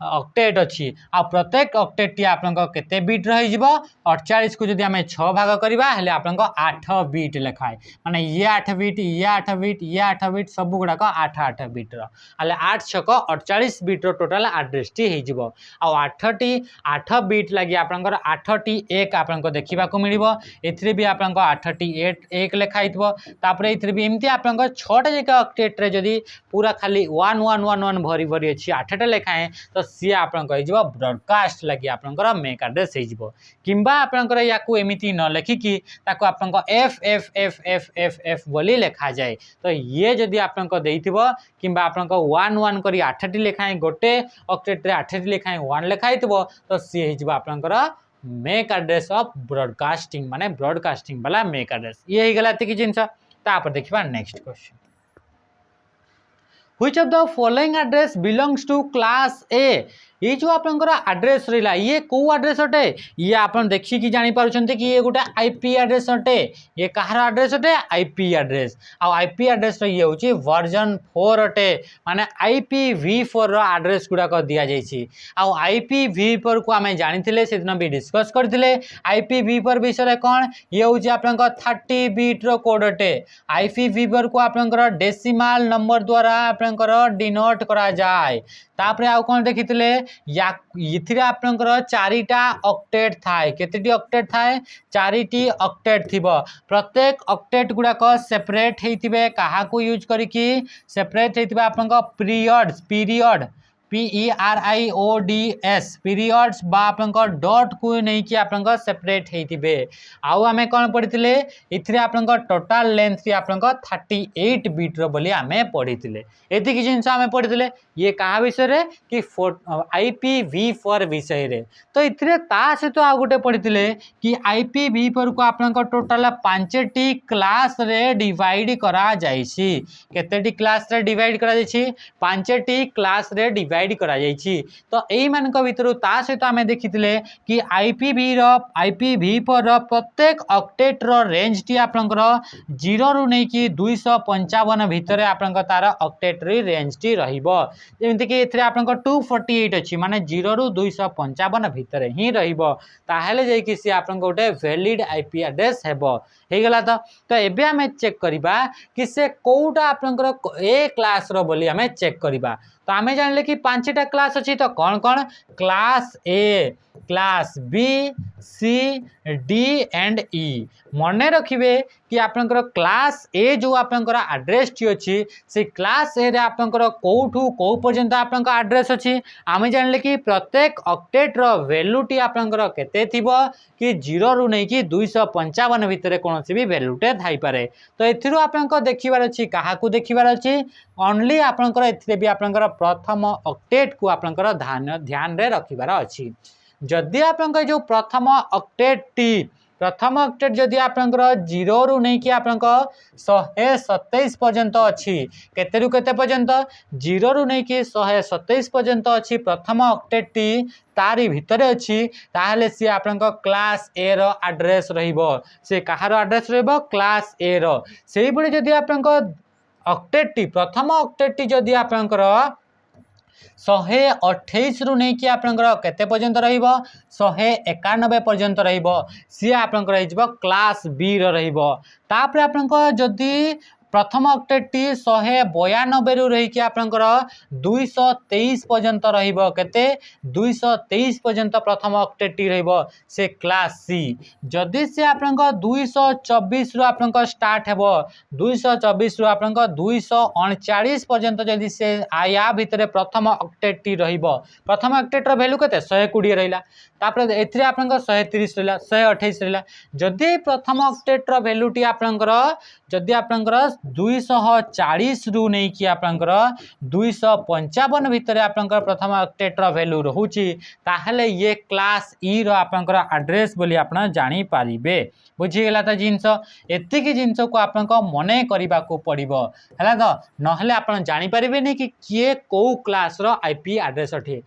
ऑक्टेट अच्छी आ प्रत्येक ऑक्टेट टी आपन केते बीट रही 48 को जदि आम 6 भाग करवा हेले आपन 8 बीट लेखाए माने ये 8 बीट ये 8 बीट ये 8 बीट सब गुड़ाक 8 बीट रे 8 6 48 बीट टोटाल आड्रेस टी हो आ 8 बीट लगी आपन 8 एक आपन देखा मिल ए भी आपन 8 एक लिखाई तापर ये भी एमती आपन 6टा जगह ऑक्टेट रे जदि पूरा खाली 1 1 1 1 भरी भरी अच्छी 8टा लेखाएं तो सी आपन ब्रॉडकास्ट लगी आपनकर मेक एड्रेस हो किंबा आपनकर याकू एमिति न लेखिकी ताको आपन F F F F F F बोली लेखा जाए तो ये जदि आपन देइथिबो किंबा आपन 1 1 करी 8टी लेखाएं गोटे ऑक्टेट रे 8टी लेखाएं 1 लेखाइथिबो तो सी हिजबो आपनकर मेक एड्रेस ऑफ ब्रॉडकास्टिंग माने ब्रॉडकास्टिंग वाला मेक एड्रेस ये ही गला एतिकी जिंस तापर देखिबा next question Which of the following address belongs to class A? ये जो आपनकर एड्रेस रहा ये कौ एड्रेस अटे ये आपन देखी कि जानी पारुछंते कि ये गोटे आईपी एड्रेस अटे ये कहार एड्रेस अटे आईपी एड्रेस आ आईपी एड्रेस ये होची वर्जन 4 अटे माने IPv4 रो एड्रेस गुडा को दिया जाईची आ IPv4 को हमें जानिथिले से दिन भी डिस्कस करथिले IPv4 विषय कोन ये होची आपनकर 30 बिट रो कोड अटे IPv4 को आपनकर डेसिमल नंबर द्वारा आपनकर डिनोट करा जाय तापरे आ कोन देखिथिले या इथिरे आपनकर 4टा ऑक्टेट थाए केतेटी ऑक्टेट थाए 4टी ऑक्टेट थिबो प्रत्येक ऑक्टेट गुडा को सेपरेट हेतिबे काहा को यूज करी कि सेपरेट हेतिबे आपनकर पीरियड PERIODS पीरियड्स बा आपनकर डॉट को नहीं कि आपनकर सेपरेट हेतिबे आउ हमें कोन पढितिले इथिरे आपनकर टोटल लेंथ रे आपनकर 38 बिट रो बोली हमें पढितिले एति कि जिंस हमें पढितिले ये कहा विषय रे कि IPv4 विषय रे तो इथिरे ता से तो आ गुटे पढितिले कि IPv4 को आपनकर टोटल 5टी क्लास रे डिवाइड करा जाईसी केतेटी क्लास रे डिवाइड करा जाईसी 5टी क्लास रे डिवाइड करा जाईची तो एई मानक भितरु ता सहित आमे देखिथिले कि IPv4 रो प्रत्येक ऑक्टेट रो रेंज टी आपनकर 0 रु नै कि 255 भितरे आपनकर तार ऑक्टेट री रेंज टी रहिबो जेमति कि एथरे आपनकर 248 अछि माने 0 रु 255 भितरे ही रहिबो ताहेले जे कि से आपनकर गोटे वैलिड आईपी एड्रेस हेबो हे गला तो एबे हमें चेक करिबा कि से कोउटा आपनकर ए क्लास रो बोली हमें चेक करिबा तो आमे जानले कि 5टा क्लास अछि तो कौन कौन class A class B C D and E मने रखिबे कि आपनकर क्लास ए जो आपनकर एड्रेस टी अछि से क्लास ए रे आपनकर कोठू को पर्यंत आपनकर एड्रेस अछि आमे जानले कि प्रत्येक ऑक्टेट रो वैल्यू टी आपनकर केते थिबो कि 0 रु नै कि 255 भितरे कोनसी भी वैल्यू टे थाई पारे तो एथिरो आपनकर देखिबार अछि काहा को देखिबार अछि ओनली आपनकर एथिरे भी आपनकर प्रथम ऑक्टेट को आपनकर ध्यान रे रखिबार अछि जदि आपनकर जो प्रथम ऑक्टेट टी प्रथम ऑक्टेट जदि आपनकर 0 रु नै कि आपनकर 127 पर्यंत अछि केते रु केते पर्यंत 0 रु नै कि 127 पर्यंत अछि प्रथम ऑक्टेट टी तारी भितरे अछि ताहले सी आपनकर क्लास ए रो एड्रेस रहिबो से कहार एड्रेस रहिबो क्लास ए रो सेही बळे जदि आपनकर ऑक्टेट टी प्रथम ऑक्टेट टी जदि आपनकर 128 रु नै कि आपनकर केते पर्यंत रहिबो 191 पर्यंत रहिबो सी आपनकर रहिबो क्लास बी रो रहिबो तापर आपनकर जदि प्रथम ऑक्टेट टी 192 रु रही कि आपनकर 223 पर्यंत रहिबो केते 223 पर्यंत प्रथम ऑक्टेट टी रहिबो से क्लास सी जदि से आपनकर 224 रु आपनकर स्टार्ट हेबो 224 रु आपनकर 239 पर्यंत जदि से आया भितरे प्रथम ऑक्टेट टी रहिबो प्रथम ऑक्टेट रो वैल्यू केते 120 रहिला तापर एथरे आपनकर 130 रहिला 128 रहिला जदि प्रथम ऑक्टेट रो वैल्यू टी आपनकर जदि आपनकर 240 रु नै कि आपनकर 255 भितरे आपनकर प्रथम ऑक्टेट रो वैल्यू रहूची ताहले ये क्लास ई रो आपनकर एड्रेस बोली आपन जानि पारिबे बुझी गेला त जिंस एति कि जिंस को आपनको मने करिबा को पड़िबो हला त नहले आपन जानि पारिबे नै कि किए को क्लास रो आईपी एड्रेस अटे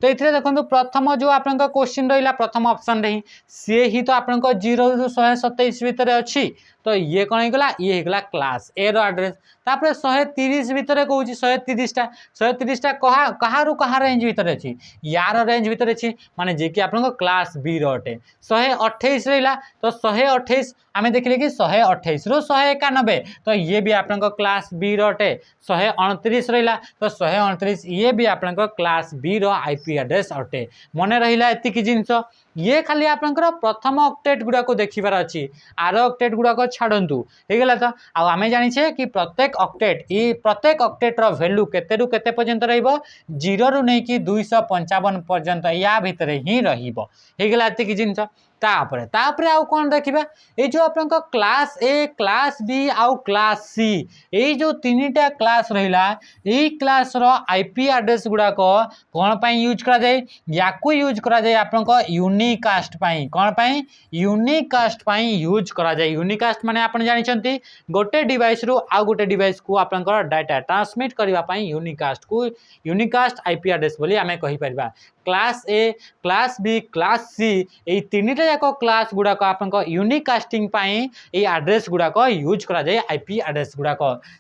तो इथरे देखंतु प्रथम जो आपनका क्वेश्चन रहिला प्रथम ऑप्शन रे से ही तो आपनका 0 रु 127 भितरे अछि तो ये कौन होगा ये होगा क्लास ए रो एड्रेस तापर 130 भितर कहूँ 130टा 130टा कहाँ कहाँ रेंज भितर अच्छी यार रेंज भितर अच्छी माने जे कि आपन क्लास बी रो अटे 128 रहा तो 128 आम देखिले कि 128 रु 191 तो ये भी आपन क्लास बी रो अटे 129 रहा तो 129 ये भी आपन क्लास बी रो आईपी एड्रेस अटे मन रहा एतिक जिनस ये खाली आपनकर प्रथम ऑक्टेट गुड़ा को देखिबार अच्छी आर ऑक्टेट गुड़ा को छाड़ू होगला तो आम जाने कि प्रत्येक ऑक्टेट रो वैल्यू केते रु केते पर्यंत रहिबो 0 रु नहीं कि 255 पर्यंत या भितर ही रहिबो होगला एतिक जिनस तापरे आउ कौन देखा ये जो आप क्लास ए क्लास बी आउ क्लास सी ये जो तीनटा क्लास रहा यही क्लास रो आईपी एड्रेस गुड़ाक कौन पाई यूज करा जाए या यूज करा जाए आपन यूनिकास्ट पाई कौन पाई यूनिकास्ट पाई यूज करा जाए यूनिकास्ट माने आपन जानिछंती गोटे डिवाइस रु आउ गोटे डिवाइस को आपन डाटा ट्रांसमिट करबा पाई यूनिकास्ट आईपी एड्रेस बोली आमे कहि परबा class A class B class C ये तीनटा जाक क्लास गुड़ाक आप यूनिकास्टिंग ये एड्रेस गुड़ाक यूज करा जाए आईपी एड्रेस गुड़ाक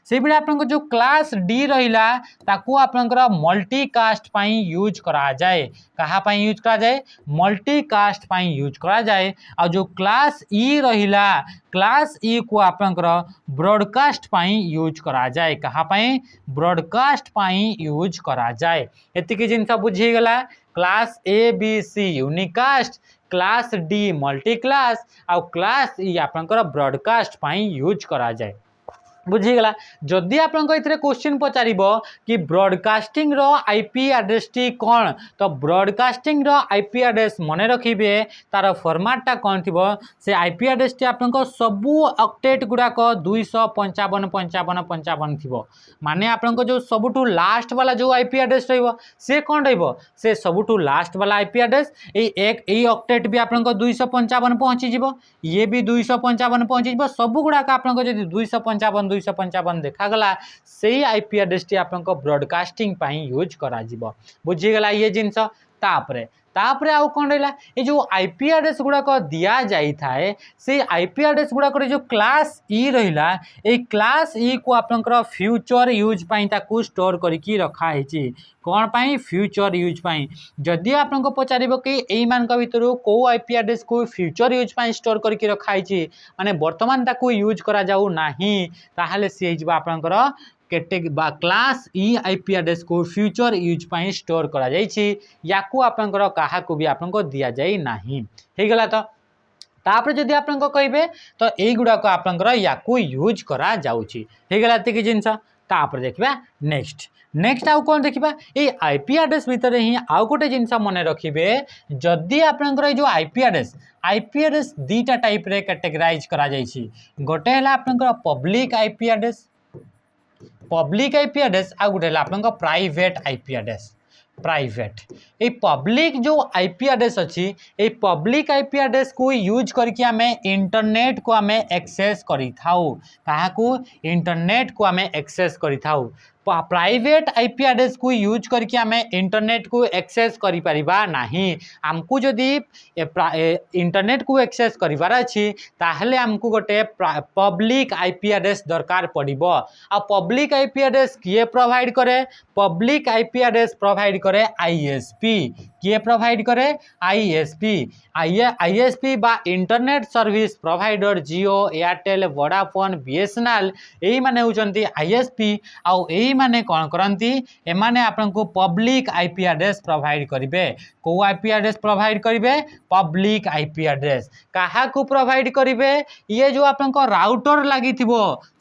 से भाई आप जो क्लास डी रहा ताकू आपनकर मल्टीकास्ट यूज करा जाए कहाँ यूज करा जाए मल्टीकास्ट यूज करा जाए और जो क्लास ई रहा क्लास ई को आपनकर ब्रॉडकास्ट यूज करा जाए कहाँ ब्रॉडकास्ट यूज करा जाए एतिक जिनस बुझीगला class A B C unicast class D multi class आउ क्लास ई आपनकर ब्रॉडकास्ट यूज करा जाए बुझीगला जदि आपन इतरे क्वेश्चन पचारिबो कि ब्रॉडकास्टिंग रो आईपी एड्रेस टी कौन तो ब्रॉडकास्टिंग रो आईपी एड्रेस मने रखिबे तार फॉर्मेट टा कौन थिबो से आईपी एड्रेस टी आपन सबु ऑक्टेट गुडाक 255 55 55 थिबो माने आपन जो सबुठु लास्ट वाला जो आईपी एड्रेस रहइबो से कौन रहइबो से सबुठु लास्ट वाला आईपी एड्रेस ए ऑक्टेट भी आपन 255 पहुंची जिवो ये भी 255 पहुंची जिवो सबु गुडाक आपन जदि 255 देखागला से आईपी एड्रेस टी आपन ब्रॉडकास्टिंग यूज करा जिवो बुझीगला ये जिनस तापरे आउ कौन रहा ये जो आईपी एड्रेस गुड़ाक दिया जाई थाए से आईपी एड्रेस गुड़ाक जो क्लास ई रहा ये क्लास ई को आपनकर फ्यूचर यूज ताकू स्टोर करके रखाई कौन पाई फ्यूचर यूज पाई जदि आपन पचारिबो कि एई मान भितर को आईपी एड्रेस को फ्यूचर यूज पाई स्टोर करके रखाई माने वर्तमान ताकू यूज करा जाऊ नाही ताहाले से आपनकर क्लास ई आईपी एड्रेस को फ्यूचर यूज पाई स्टोर करा जाइछि याकू आपनकर काहा को भी आपनको दिया जाई नाही हेगला तो तापर जदि आपन कहिबे तो एई गुडा को आपनकर याकू यूज करा जाउछि हेगला एतिक जिंस तापर देखिबा नेक्स्ट आउ कौन देखिबा ए आईपी एड्रेस भितर ही आउ गोटे जिनस मने रखिबे जदि आपनकर जो आईपी एड्रेस दीटा टाइप रे कैटेगराइज करा जाइछि गोटे हला आपनकर पब्लिक आईपी एड्रेस आ गोटे आपन प्राइवेट आईपी एड्रेस ये पब्लिक जो आईपी एड्रेस अच्छी ये पब्लिक आईपी एड्रेस को यूज करके आम इंटरनेट को आम एक्सेस करी थाउ ताहाकू इंटरनेट को आम एक्सेस करी थाउ प्राइवेट आईपी एड्रेस को यूज करके आम इंटरनेट को एक्सेस करि परिबा नाही आमको जदि इंटरनेट को एक्सेस करिवार अछि ताहले आमको गोटे पब्लिक आईपी एड्रेस दरकार पड़िबो आ पब्लिक आईपी एड्रेस किए प्रोवाइड करे पब्लिक आईपी एड्रेस प्रोवाइड करे आईएसपी किए प्रोवाइड करे आईएसपी बा internet service provider Jio Airtel Vodafone BSNL एई माने होचंती आईएसपी आउ एई माने कौन करती एमाने आपको पब्लिक आईपी एड्रेस प्रोवाइड करेंगे को आईपी एड्रेस प्रोवाइड करेंगे पब्लिक आईपी एड्रेस कहा को प्रोवाइड करेंगे ये जो आपन राउटर लगी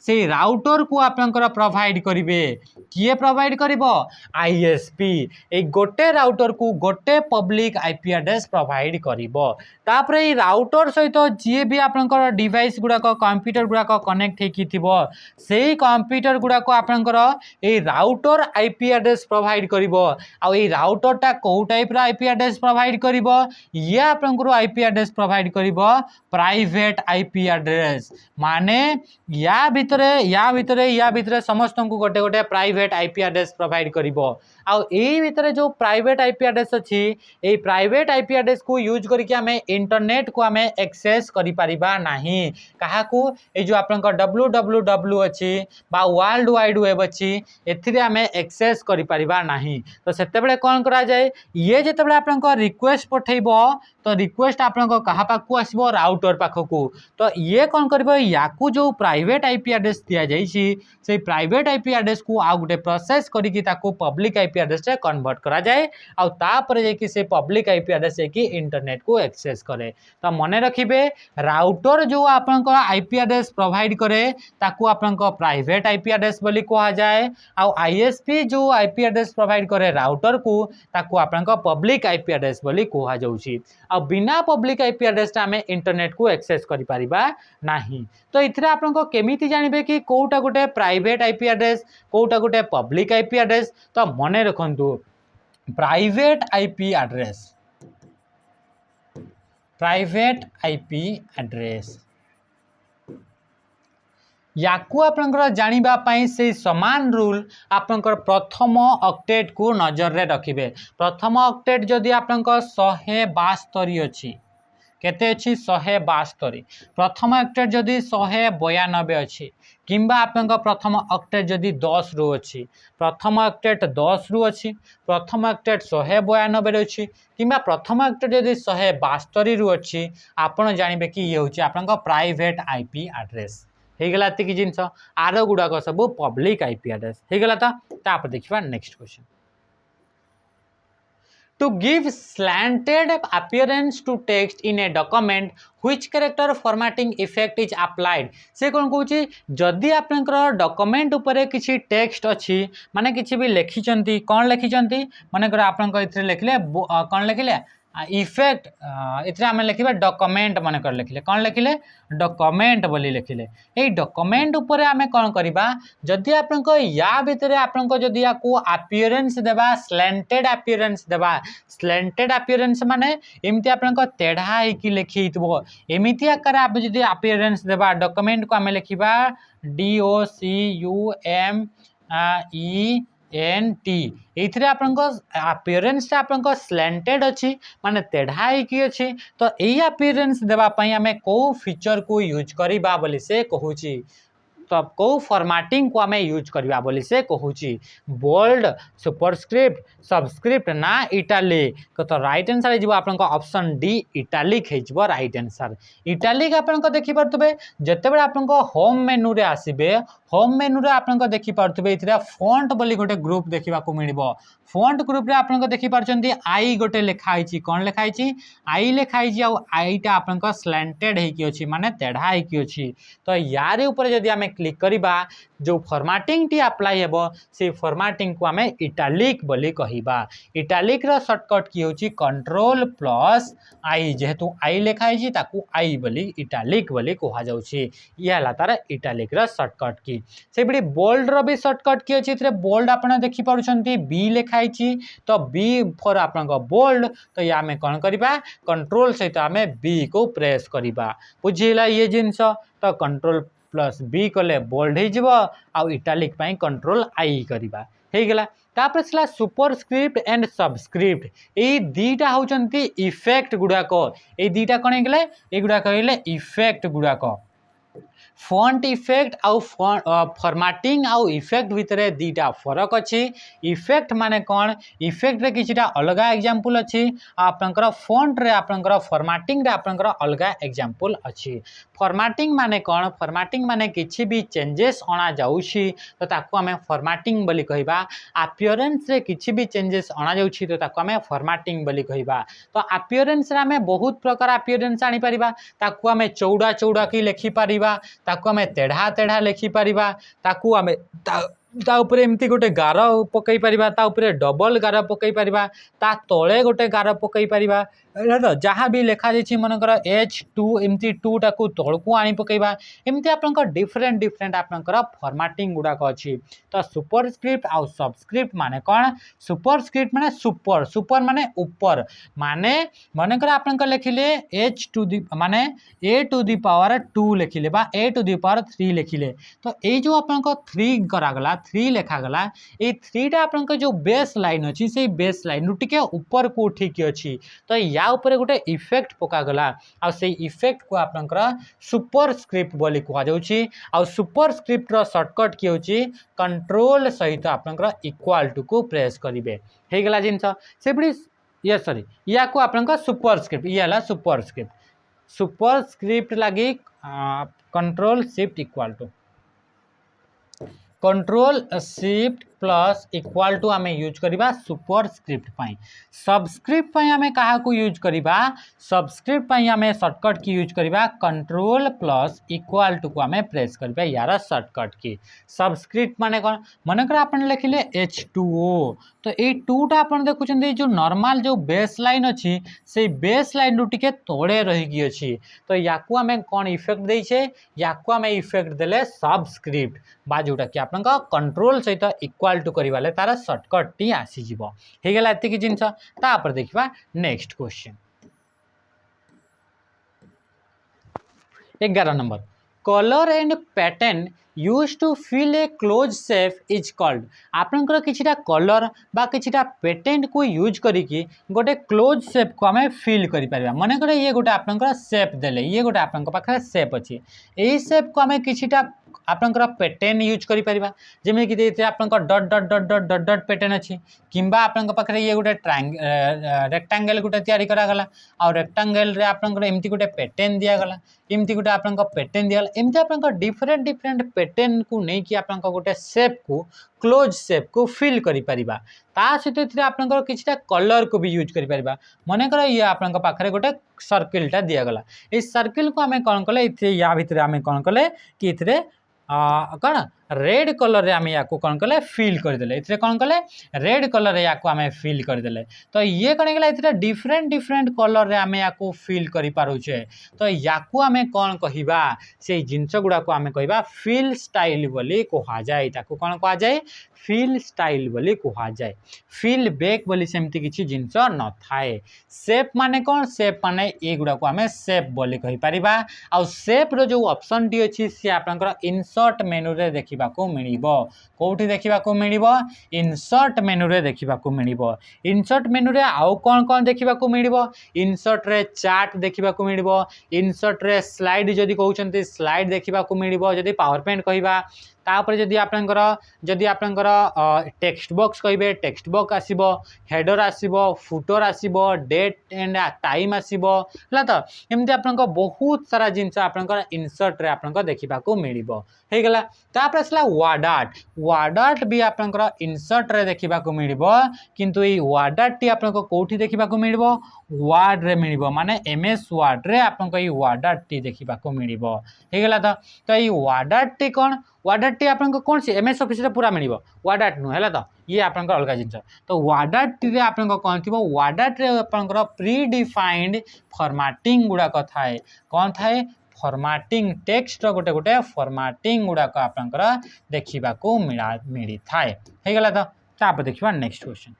से राउटर को आपनकर प्रोवाइड करेंगे किए प्रोवाइड करिबो आईएसपी ए गोटे राउटर को गोटे पब्लिक आईपी एड्रेस प्रोवाइड करिबो तापरे ई राउटर सहित जी भी आपनकर डिवाइस गुड़ाक कंप्यूटर गुड़ाक कनेक्ट हेकी थिबो सेही कंप्यूटर गुड़ाक आपनकर ए राउटर आईपी एड्रेस प्रोवाइड करिबो आ ए राउटर टा को टाइप रा आईपी एड्रेस प्रोवाइड करिबो ये आपनकर आईपी एड्रेस प्रोवाइड करिबो प्राइवेट आईपी एड्रेस माने या भितरे समस्त को गोटे गोटे private private IP address provide करिवो आ एई भितरे जो प्राइवेट आईपी एड्रेस अछि ए प्राइवेट आईपी एड्रेस को यूज करके हमें इंटरनेट को हमें एक्सेस करि परिबा नाही कहा को ए जो आपन www अछि बा वर्ल्ड वाइड वेब अछि एथिरे हमें एक्सेस करि परिबा नाही तो सेते बेले कोन करा जाय ये जेते बेले आपन को रिक्वेस्ट पठेइबो तो रिक्वेस्ट आपन को कहा पाखु आसीबो राउटर पाखकु तो ये कौन करिबो याकू जो प्राइवेट आईपी एड्रेस दिया जाइछि से प्राइवेट आईपी एड्रेस को आ गुटे प्रोसेस करिकि ताको पब्लिक आईपी एड्रेस रे कन्वर्ट करा जाए आ तापर जे कि से पब्लिक आईपी एड्रेस से कि इंटरनेट को एक्सेस करे तो मने रखिबे राउटर जो आपन को आईपी एड्रेस प्रोवाइड करे ताको आपन को प्राइवेट आईपी एड्रेस बोली कहा जाए आ आईएसपी जो आईपी एड्रेस प्रोवाइड करे राउटर को ताको आपन को पब्लिक आईपी एड्रेस बोली कहा जाउछि आ बिना पब्लिक आईपी एड्रेस हमें इंटरनेट को एक्सेस करि परिबा नाही तो इथरे आपन को केमिति जानिबे कि कोउटा गुटे प्राइवेट आईपी एड्रेस कोउटा गुटे पब्लिक आईपी एड्रेस तो मने रखंतु प्राइवेट आईपी एड्रेस याकू आपनकर जानिबा पई से समान रूल आपनकर प्रथम ऑक्टेट को नजर रे रखिबे प्रथम ऑक्टेट जदि आपनकर 172 अछि केते अछि 172 प्रथम ऑक्टेट जदि 192 अछि किंबा आपनकर प्रथम ऑक्टेट जदि 10 रु अछि प्रथम ऑक्टेट 10 रु अछि प्रथम ऑक्टेट 192 रे अछि किंबा प्रथम ऑक्टेट जदि 172 रु अछि आपण जानिबे कि ये होछि आपनकर प्राइवेट आईपी एड्रेस हेगला एतिकी जिनस आर गुड़ाक सब पब्लिक आईपी एड्रेस हेगला तापर देखिबा next question to give slanted appearance to text in a document which character formatting effect is applied से कौन कहूँ जदि आपनकर डॉक्यूमेंट ऊपर किसी टेक्स्ट अच्छी माने किसी भी लिखिचंती कौन लिखिचंती माने कर आपनकर इथरे लिखले कौन लिखले इफेक्ट इथरे आमे लिखिबा डॉक्यूमेंट माने कर लिखले कौन लिखले डॉक्यूमेंट बोली लिखले ए डॉक्यूमेंट ऊपर आमे कौन करिबा जदि आपनकर या भितरे आपनकर जदि याकू अपीयरेंस देबा स्लैंटेड अपीयरेंस माने एमती आपनकर तेढ़ा है कि लिखितबो एमिति आकार आप जदि अपीयरेंस देबा डॉक्यूमेंट को आमे लिखिबा DOCUMENT एथिरे आपनकर अपीयरेंस आपनकर स्लैंटेड अछि माने तेढ़ा है कि अछि तो एई अपीयरेंस देबा पई हमें को फीचर को यूज करिबा बोली से कहूची तो को फॉर्मेटिंग को हमें यूज करबा बोली से कहूची बोल्ड सुपरस्क्रिप्ट सबस्क्रिप्ट ना इटालिक तो राइट आंसर जिवो आपनका ऑप्शन डी इटालिक हे जिवो राइट आंसर इटालिक आपनका देखि परतबे जते बेला आपनका होम मेनू रे आसीबे होम मेनू रे आपनका देखि परतबे इतरा फॉन्ट बोली गोटे ग्रुप देखिबा को मिलिबो फॉन्ट ग्रुप रे आपनका देखि परचंती आई गोटे लिखा आइची कोन लिखा आइची आई लिखा आइची आ आईटा आपनका स्लैंटेड हे कि अछि माने तेढ़ा हे कि अछि तो यारे ऊपर जदि हमें क्लिक करिबा जो फॉर्मेटिंग टी अप्लाई हेबो से फॉर्मेटिंग को हमें इटालिक बोली कहिबा इटालिक रो शॉर्टकट की होची कंट्रोल प्लस आई जेहेतु आई लिखा आइची ताकू आई बोली इटालिक बोली कहा जाउची या ला तार इटालिक रो शॉर्टकट की से बडी बोल्ड रो भी शॉर्टकट की अछि इतरे बोल्ड आपण देखि पारुछंती बी लिखा आइची तो बी फॉर आपण को बोल्ड तो या में कोन करिबा कंट्रोल सहित हमें बी को प्रेस करिबा बुझिला ये जिंस तो कंट्रोल प्लस बी कले बोल्ड हो जिवो आ इटालिक पाई कंट्रोल आई करिबा हे गेला तापर सला सुपरस्क्रिप्ट एंड सबस्क्रिप्ट ए दीटा होचंती इफेक्ट गुडा को ए दीटा कोन हे गेले ए गुडा कहले इफेक्ट गुडा को फॉन्ट इफेक्ट आउ फॉर्मेटिंग आउ इफेक्ट भितरे दीटा फरक अछि इफेक्ट माने कोन इफेक्ट रे किछिटा अलगा एग्जांपल अछि आपनकर फॉन्ट रे आपनकर फॉर्मेटिंग रे आपनकर अलगा एग्जांपल अछि फॉर्मेटिंग माने कोन फॉर्मेटिंग माने किछि भी चेंजेस अणा जाउछि तो ताको हमें फॉर्मेटिंग बोली कहिबा अपीयरेंस रे किछि भी चेंजेस अणा जाउछि तो ताको हमें फॉर्मेटिंग बोली कहिबा तो अपीयरेंस रे हमें बहुत प्रकार अपीयरेंस आनी परिबा ताको हमें चौड़ा चौड़ा की लिखि परिबा ताको हमें तेढ़ा तेढ़ा लिखि परिबा ताको हमें ता ऊपर एमती गोटे गार पकई परिबा ता ऊपर डबल गार पकई परिबा ता तळे गोटे गार पकई परिबा जहाँ भी लिखा जाइछि मनकर H2 एमती 2 टाकू तळकू आनी पकईबा एमती आपनकर डिफरेंट डिफरेंट आपनकर फॉर्मेटिंग गुडाक अछि तो सुपरस्क्रिप्ट आउ सबस्क्रिप्ट माने कोन सुपरस्क्रिप्ट माने सुपर सुपर माने ऊपर माने मनकर आपनकर लिखिले H टू द माने A टू द पावर 2 लिखिले बा A टू द पावर 3 लिखिले तो ए जो आपनकर 3 करा गला थ्री लिखा गला ये थ्रीटा आपन जो बेस लाइन अच्छी से बेस लाइन रु टिके ऊपर को उठिकी अच्छी तो या ऊपर गोटे इफेक्ट पका गला आ से इफेक्ट को आपनकर सुपरस्क्रिप्ट बोली कहा जाउची आ सुपरस्क्रिप्ट रो शॉर्टकट की होची कंट्रोल सहित आपनकर इक्वल टू को प्रेस करिवे हे गला जिंस से बडी ये सॉरी या को आपनकर सुपरस्क्रिप्ट ये हला सुपरस्क्रिप्ट लगी control shift equal to control shift plus equal to आम यूज करवा सुपरस्क्रिप्ट पाई सबस्क्रिप्ट पाई आम क्या यूज करवा सबस्क्रिप्ट पाई आम शॉर्टकट की यूज करवा कंट्रोल प्लस इक्वल टू को आम प्रेस करवा यार शॉर्टकट की सबस्क्रिप्ट माने कौन मनकर आप लिखिले H2O तो ये टूटा आप देखुं जो नॉर्मल जो बेस लाइन अच्छी से बेस लाइन रु टिके तोड़े रही अच्छी तो या आम कौन इफेक्ट देचे या आम इफेक्ट देले सबस्क्रिप्ट बा जोटा कि आप कंट्रोल सहित इक्वल टू करिवाले तार शॉर्टकट टी आसीजिवो हे गेला एतिकी जिंस तापर देखिबा next question 11 number colour and pattern use to fill a close shape is called आपनकर किछिटा कलर बा किछिटा पैटर्न को यूज करिकी गोटे क्लोज शेप को हमें फिल करि परिबा माने करे ये गोटे आपनकर शेप देले ये गोटे आपनकर पाखरे शेप अछि एही शेप को हमें किछिटा आपनकर पैटर्न यूज करि परिबा जेमे कि देते आपनकर dot dot dot dot dot dot pattern अछि किंबा आपनकर पाखरे ये गोटे रेक्टेंगल गोटे तयारी करा गला आ रेक्टेंगल रे आपनकर एमती गोटे पैटर्न दिया गला एमती गोटे आपनकर पैटर्न दिया गला एमती आपनकर डिफरेंट डिफरेंट पैटर्न को नहीं कि आपनकर गोटे शेप को क्लोज शेप को फिल करि परिबा ता सहित आपनकर किछटा कलर को भी यूज करि परिबा मने कर ये आपनकर पाखरे गोटे सर्किलटा दिया गला ए सर्किल को हमें कौन कले इथे या भितरे हमें कौन कले कि इथे कौन रेड कलर रे आमे याको कौन कले फिल कर देले इथे कौन कले रेड कलर रे याको आमे फिल कर देले तो ये कने गेला इथे डिफरेंट डिफरेंट कलर रे आमे याको फिल करि पारु छे तो याको आमे कौन कहिबा से जिंस गुडा को आमे कहिबा फिल स्टाइल बोली कहा जाय ताको कौन कहा जाय फिल स्टाइल बोली कहा जाय फिल बैक बोली सेमती किछि जिंस न थाए शेप माने कौन शेप माने ए गुडा को आमे शेप बोली कहि परिबा आ शेप रो जो ऑप्शन टी अछि से आपनकर इंसर्ट मेनू रे देखिबा को मिलिबो कोठी देखिबा को मिलिबो इंसर्ट मेनू रे देखिबा को मिलिबो इंसर्ट मेनू रे आउ कोन कोन देखिबा को मिलिबो इंसर्ट रे चार्ट देखिबा को मिलिबो इंसर्ट रे स्लाइड जदी कहउचंती स्लाइड देखिबा को मिलिबो जदी पावर पॉइंट कहिबा तापर जदि आपनकर टेक्स्ट बॉक्स कहिबे टेक्स्ट बॉक्स आसीबो हेडर आसीबो फुटर आसीबो डेट एंड टाइम आसीबो हला तो एमती आपनकर बहुत सारा जिंस आपनकर इंसर्ट रे आपनकर देखिबा को मिलिबो हे गेला तापर आसला वार्डार्ट भी आपनकर इंसर्ट रे देखिबा को मिलिबो किंतु ए वार्डार्ट टी आपनकर कोठी देखिबा को मिलिबो वार्ड रे मिलिबो माने एमएस वर्ड रे आपनकर ए वार्डार्ट टी देखिबा को मिलिबो हे गेला तो ए वार्डार्ट टी कोन वार्डार्ट टी आपन कौन सी एमएस ऑफिस रे पूरा मिलिबो वार्डार्ट नु हैला तो ये आपन अलग जिंस तो वार्डार्ट टी रे आपन कौन थिबो वार्डार्ट रे आपन प्री डिफाइंड फॉर्मेटिंग गुडा कथा है कौन थाए फॉर्मेटिंग टेक्स्ट रो गोटे गोटे फॉर्मेटिंग गुडा को आपन देखिबा को मिली थाए हे गेला तो तापर देखिबा next question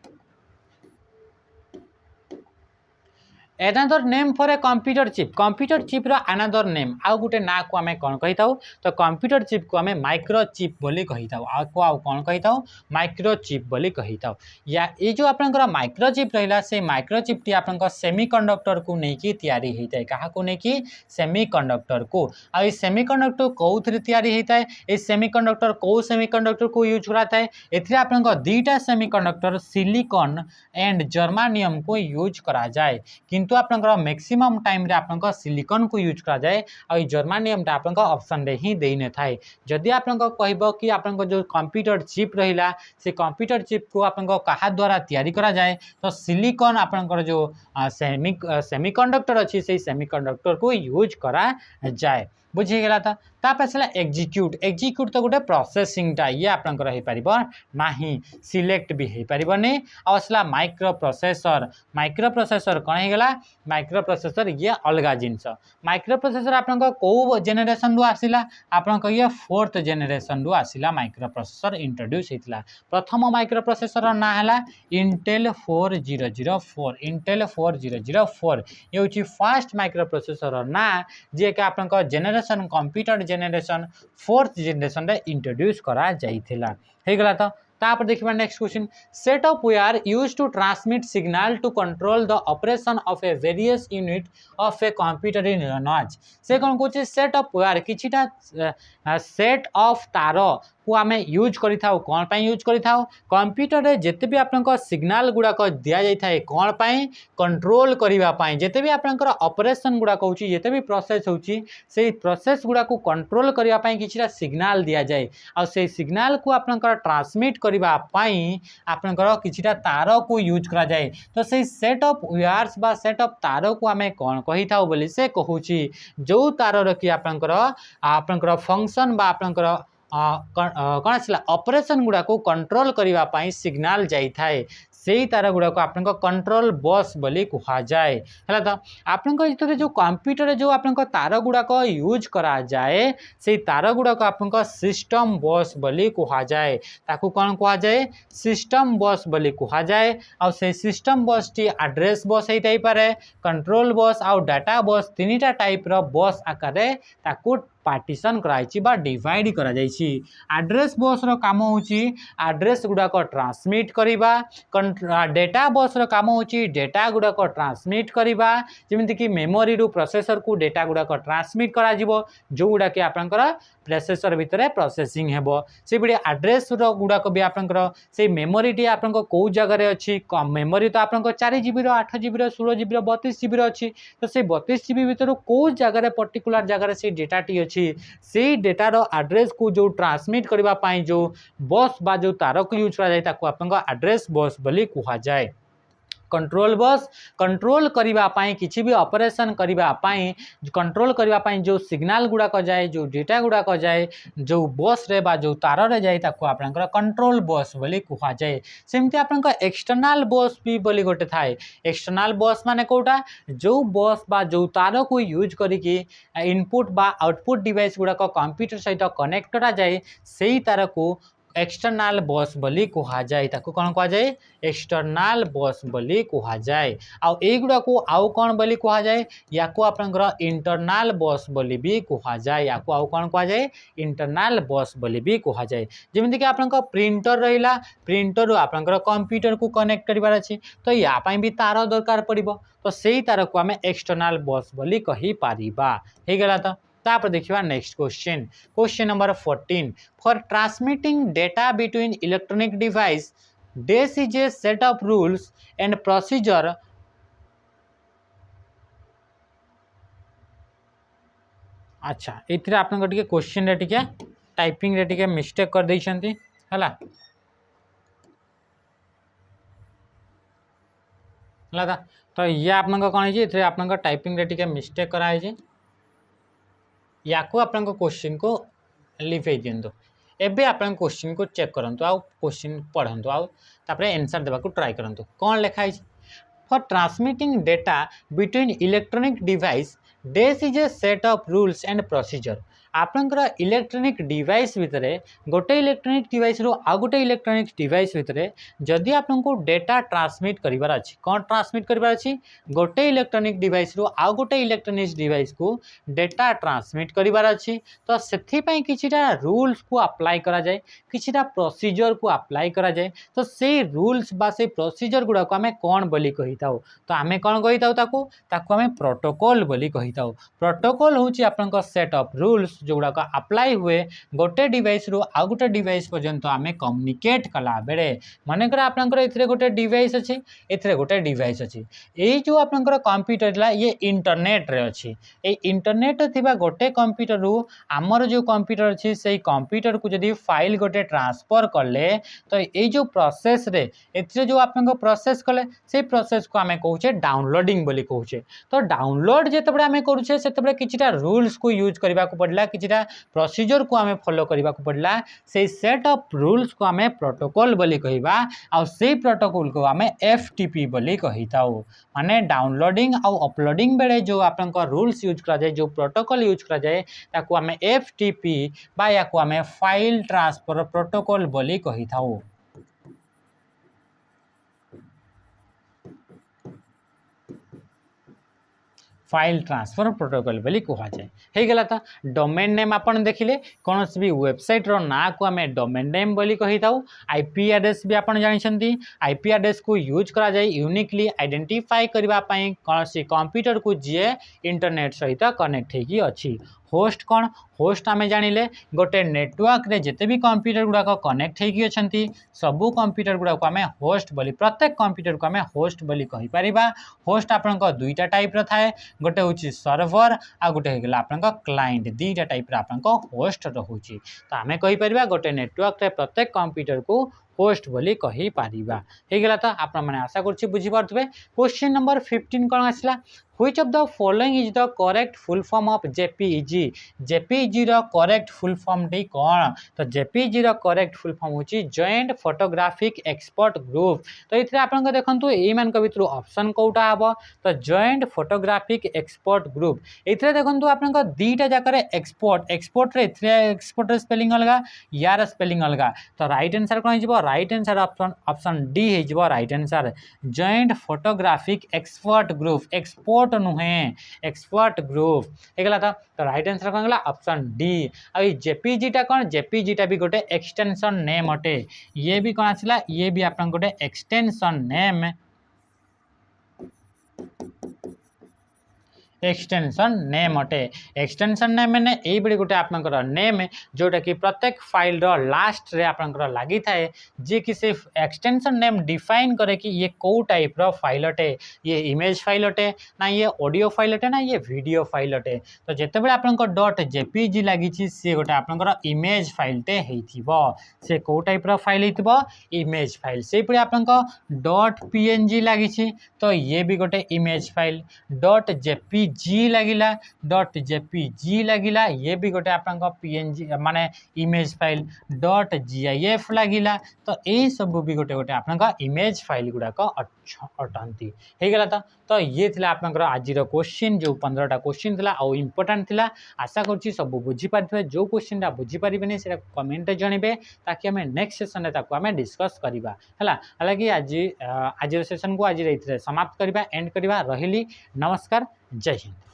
another name for a computer chip रो अनदर नेम आउ गोटे ना को आमे कोन कहि ताऊ तो कंप्यूटर चिप को आमे माइक्रो चिप बोली कहि ताऊ आ को आउ कोन कहि ताऊ माइक्रो चिप बोली कहि ताऊ या ए जो आपनकर माइक्रो चिप रहिला से माइक्रो चिप टी आपनकर सेमीकंडक्टर को नै कि तयारी हेतै कहा को नै कि सेमीकंडक्टर को आ ए सेमीकंडक्टर कोउथरे तयारी हेतै ए सेमीकंडक्टर को सेमीकंडक्टर को यूज करातै एथरे आपनकर दुईटा सेमीकंडक्टर सिलिकॉन एंड जर्मानियम को यूज करा जाय किंतु आपनकर मैक्सिमम टाइम रे आपनकर सिलिकॉन को यूज करा जाए आ जर्मानियम टा आपनकर ऑप्शन रे ही देने थाए जदि आपनकर कहबो कि आपनकर जो कंप्यूटर चिप रहिला से कंप्यूटर चिप को आपनकर कहा द्वारा तयारी करा जाए तो सिलिकॉन आपनकर जो सेमीकंडक्टर अछि से सेमीकंडक्टर को यूज करा जाए बुझी गेला तापर आसला एग्जीक्यूट तो गोटे प्रोसेसिंग टा ये आपनकर हे परिबो नाही सिलेक्ट भी हे परिबो नै आसला माइक्रो प्रोसेसर कोन हे गेला माइक्रो प्रोसेसर ये अलगा जिंस माइक्रो प्रोसेसर आपनकर को जेनरेशन रु आसिला आपनकर ये 4th जेनरेशन रु आसिला माइक्रो प्रोसेसर इंट्रोड्यूस हेतला प्रथम माइक्रो प्रोसेसर ना हला इंटेल 4004 ये होची फर्स्ट माइक्रो प्रोसेसर ना जे के आपनकर generation operation computer generation 4th generation रे इंट्रोड्यूस करा जाइथिला हे गला तो तापर देखिबा next question set of wire used to transmit signal to control the operation of a various unit of a computer इन नॉज से कोन कोचे सेट ऑफ वेयर किछिटा सेट ऑफ तार को आम यूज करें कौन पर यूज करें कंप्यूटर रे जिते भी आपन सिग्नल गुड़ाक दि जाए कौन पर कंट्रोल करने जिते भी आपंकर ऑपरेशन गुड़ाक होची जिते भी प्रोसेस होची से प्रोसेस गुड़ा को कंट्रोल करने किसी सिग्नल दि जाए आ से सिग्नल को आपंकर ट्रांसमिट करने आपंकर किसी तार को यूज करा जाए तो से सेट ऑफ वायर्स बा सेट ऑफ तार को आम कौन कही था बोली से कहूँ जो तार कि आपंकर फंक्शन बा आपंकर कौन आसला ऑपरेशन गुड़ा को कंट्रोल करने सिग्नल जाए से तार गुड़ा को आप कंट्रोल बस बोली कह जाए है तो आप जो कंप्यूटर जो आप तार गुड़ाक यूज करा जाए से तार गुड़ाक आप सिस्टम बस बोली कह जाए ताकू कौन कह जाए सिस्टम बस बोली कह जाए और से सिस्टम बस टी एड्रेस बस होता पारे कंट्रोल बस आउ डाटा बस तीनटा टाइप रो बस आकार ताकू पार्टीशन कराई बा डिवाइड करा जाइछि एड्रेस बस रो काम होची एड्रेस गुड़ाक ट्रांसमिट करिबा डेटा बस रो काम होची डेटा गुड़ाक ट्रांसमिट करिबा जेमिति कि मेमोरी रु प्रोसेसर को डेटा गुड़ाक ट्रांसमिट करा जिवो जो गुड़ा कि आपनकर प्रोसेसर भितर प्रोसेसिंग हेबो से बडी एड्रेस रो गुड़ाक भी आपनकर से मेमोरी टी आपनकर को जगह रे अछि मेमोरी तो आपनकर 4 जीबी रो 8 जीबी रो 16 जीबी रो 32 जीबी रो अछि तो से 32 जीबी भितर को जगह रे पर्टिकुलर जगह रे से डेटा टी से डेटार एड्रेस को जो ट्रांसमिट करने जो बस बा जो तार को यूज करा जाए आपन एड्रेस बस बोली कह जाए कंट्रोल बस कंट्रोल करने किसी भी ऑपरेशन करने कंट्रोल करने जो सिग्नल गुड़ाक जाए जो डेटा गुड़ाक जाए जो बस रे बा जो तार रे जाए ताको आपनकर कंट्रोल बस बोली कह जाए सेमती आपनकर एक्सटर्नल बस भी बोली गोटे थाए एक्सटर्नल बस माने कोटा जो बस बा जो तार को यूज करिकी इनपुट बा आउटपुट डिवाइस गुड़ाक कंप्यूटर सहित कनेक्ट करा जाए से तार को एक्सटर्नल बस बोली कह जाए ताको कौन कह जाए एक्सटर्नल बस बोली कह जाए आउ एगुड़ा को आउ कौन बोली कह जाए या को आपनकर इंटरनल बस बोली भी कह जाए या को आउ कौन कह जाए इंटरनल बस बोली भी कह जाए जेमिति कि आपनकर प्रिंटर रहिला प्रिंटर आपनकर कंप्यूटर को कनेक्ट करिवार अछि तो या पई भी तार दरकार पड़िबो तो सेही तार को आमे एक्सटर्नल बस बोली कहि पारिबा हे गेला तो तापर देखिबा next question question number 14 for transmitting data between electronic device this is a set of rules and procedure अच्छा एथिरे आपन टिके क्वेश्चन रे टिके टाइपिंग रे टिके मिस्टेक कर दैछंती हला हला तो ये आपन कोन है जे एथिरे आपन टाइपिंग रे टिके मिस्टेक करा है जे या को आपन क्वेश्चन को लिखे दिंतु एबे आपन क्वेश्चन को चेक करंतु आउ क्वेश्चन पढ़ंतु आउ तापरे आंसर देबा को ट्राई करंतु कोन लिखा है for transmitting data between electronic device this is a set of rules and procedure आपनकर इलेक्ट्रॉनिक डिवाइस भितर गोटे इलेक्ट्रॉनिक डिवाइस रो आ गोटे इलेक्ट्रॉनिक डिवाइस भितर जदि आपनको डेटा ट्रांसमिट करिवार अछि कोन ट्रांसमिट करिवार अछि गोटे इलेक्ट्रॉनिक डिवाइस रो आ गोटे इलेक्ट्रॉनिक डिवाइस को डेटा ट्रांसमिट करिवार अछि तो सेथि पई किछिटा रूल्स को अप्लाई करा जाय किछिटा प्रोसीजर को अप्लाई करा जाय तो से रूल्स बा से प्रोसीजर गुडा को हमें कोन बोली कहिताउ तो हमें कोन कहिताउ ताको हमें प्रोटोकॉल बोली कहिताउ प्रोटोकॉल होची आपनका सेट ऑफ रूल्स जो गुड़ाक अप्लाई हुए गोटे डिवाइस रो आ गोटे डिवाइस पर्यंत आमे कम्युनिकेट कला बेले मानेकर आपनकर एथिरे गोटे डिवाइस अछि एथिरे गोटे डिवाइस अछि एई जो आपनकर कंप्यूटर ला ये इंटरनेट रे अछि ए इंटरनेट थिबा गोटे कंप्यूटर रो हमर जो कंप्यूटर अछि सेई कंप्यूटर को जदी फाइल गोटे ट्रांसफर करले तो एई जो प्रोसेस रे एथिरे जो आपनकर प्रोसेस कले सेई प्रोसेस को आमे कहूचे डाउनलोडिंग बोली कहूचे तो डाउनलोड जेतबे आमे करूचे सेतबे किछिटा रूल्स को यूज करबा को पड़ला किछिटा प्रोसीजर को आमे फॉलो करबा को पड़ला से सेट ऑफ रूल्स को आमे प्रोटोकॉल बोली कहिबा आ से प्रोटोकॉल को आमे एफटीपी बोली कहिताउ माने डाउनलोडिंग और अपलोडिंग बेले जो आपनका रूल्स यूज करा जाए जो प्रोटोकॉल यूज करा जाए ताको आमे एफटीपी बा या को आमे फाइल ट्रांसफर प्रोटोकॉल बोली कहिताउ फाइल ट्रांसफर प्रोटोकॉल बोली कहुए हो गला। तो डोमेन नेम आपन देखिले कौन भी वेबसाइट रो ना को आम डोमेन नेम बोली कही था। आईपी एड्रेस भी आपन जानते आईपी एड्रेस को यूज करा जाए यूनिकली आइडेंटिफाई करने कौन सी कंप्यूटर को जी इंटरनेट सहित कनेक्ट होगी अच्छी। होस्ट कौन होस्ट आम जानिले गोटे नेटवर्क रे जिते भी कंप्यूटर गुड़ाक कनेक्ट होगी अच्छा सबू कंप्यूटर गुड़ाक आम होस्ट बोली प्रत्येक कंप्यूटर को आम होस्ट बोली कहि परिबा। होस्ट आपन दुईटा टाइप रो थाए गोटे हूँ सर्वर आ गोटे होगा आपन क्लाइंट दुईटा टाइप आपन होस्ट रोचे। तो आम कहीपर गोटे नेटवर्क रे प्रत्येक कंप्यूटर को होस्ट बोली कही पारिबा हो गला। तो आपण माने आशा करछि बुझी पारथबे। क्वेश्चन नंबर 15 कोन आसला which of the following is the correct full form of JPEG. JPEG रो करेक्ट फुल फॉर्म टी कोन। तो जेपीईजी रो करेक्ट फुल फॉर्म होछि जॉइंट फोटोग्राफिक एक्सपर्ट ग्रुप। तो इथरे आपण को देखंतु एई मान को भितरु ऑप्शन कोटा हबो। तो जॉइंट फोटोग्राफिक एक्सपर्ट ग्रुप इथरे देखंतु आपण को दीटा जाकर एक्सपर्ट एक्सपर्ट रे इथरे एक्सपर्ट रे स्पेलिंग अलगा यार स्पेलिंग अलगा। तो राइट आंसर कोन हिजबो राइट आंसर ऑप्शन डी हिजबो right answer joint photographic expert group expert नुहे एक्सपर्ट ग्रुप हेगला। तो राइट आंसर कोन गला ऑप्शन डी। आ जेपीजी टा कोन जेपीजी टा भी गोटे एक्सटेंशन नेम अटे ये भी कोन आसिला ये भी आपन गोटे एक्सटेंशन नेम एक्सटेंशन नेम अटे। एक्सटेंशन नेम मैंने ये गोटे आपंकर नेम जोटा कि प्रत्येक फाइल लास्ट रे आपंकर लगी थाए जी कि सिर्फ एक्सटेंशन नेम डिफाइन करे कि ये कौ टाइप रो फाइल अटे ये इमेज फाइल अटे ना ये ऑडियो फाइल अटे ना ये वीडियो फाइल अटे। तो जिते बड़े आपंकर डॉट जेपीजी लगी सी गोटे आपंकर इमेज फाइल टे हेइथिबो से कौ टाइप रो फाइल हेइथिबो इमेज फाइल। से पड़े आपंकर डॉट पीएनजी लगी तो ये भी गोटे इमेज फाइल। डॉट जेपीजी लगिला डॉट जेपीजी लगिला ये भी गोटे आपन पीएनजी माने इमेज फाइल। डॉट जीआईएफ लगिला तो यही सब भी गोटे गोटे आपन इमेज फाइल गुड़ाक अटंती हो गला। तो ये थिला आपन आज क्वेश्चन जो 15टा क्वेश्चन थिला और इम्पोर्टेंट थिला। आशा करूँ सब बुझी पारे जो क्वेश्चन बुझी पारे से कमेंट जनइबे ताकि आम नेक्स्ट सेसन में आम डिस्कस करवा है। हालांकि आज सेसन को आज समाप्त करवा एंड करवा रही। नमस्कार जय हिंद।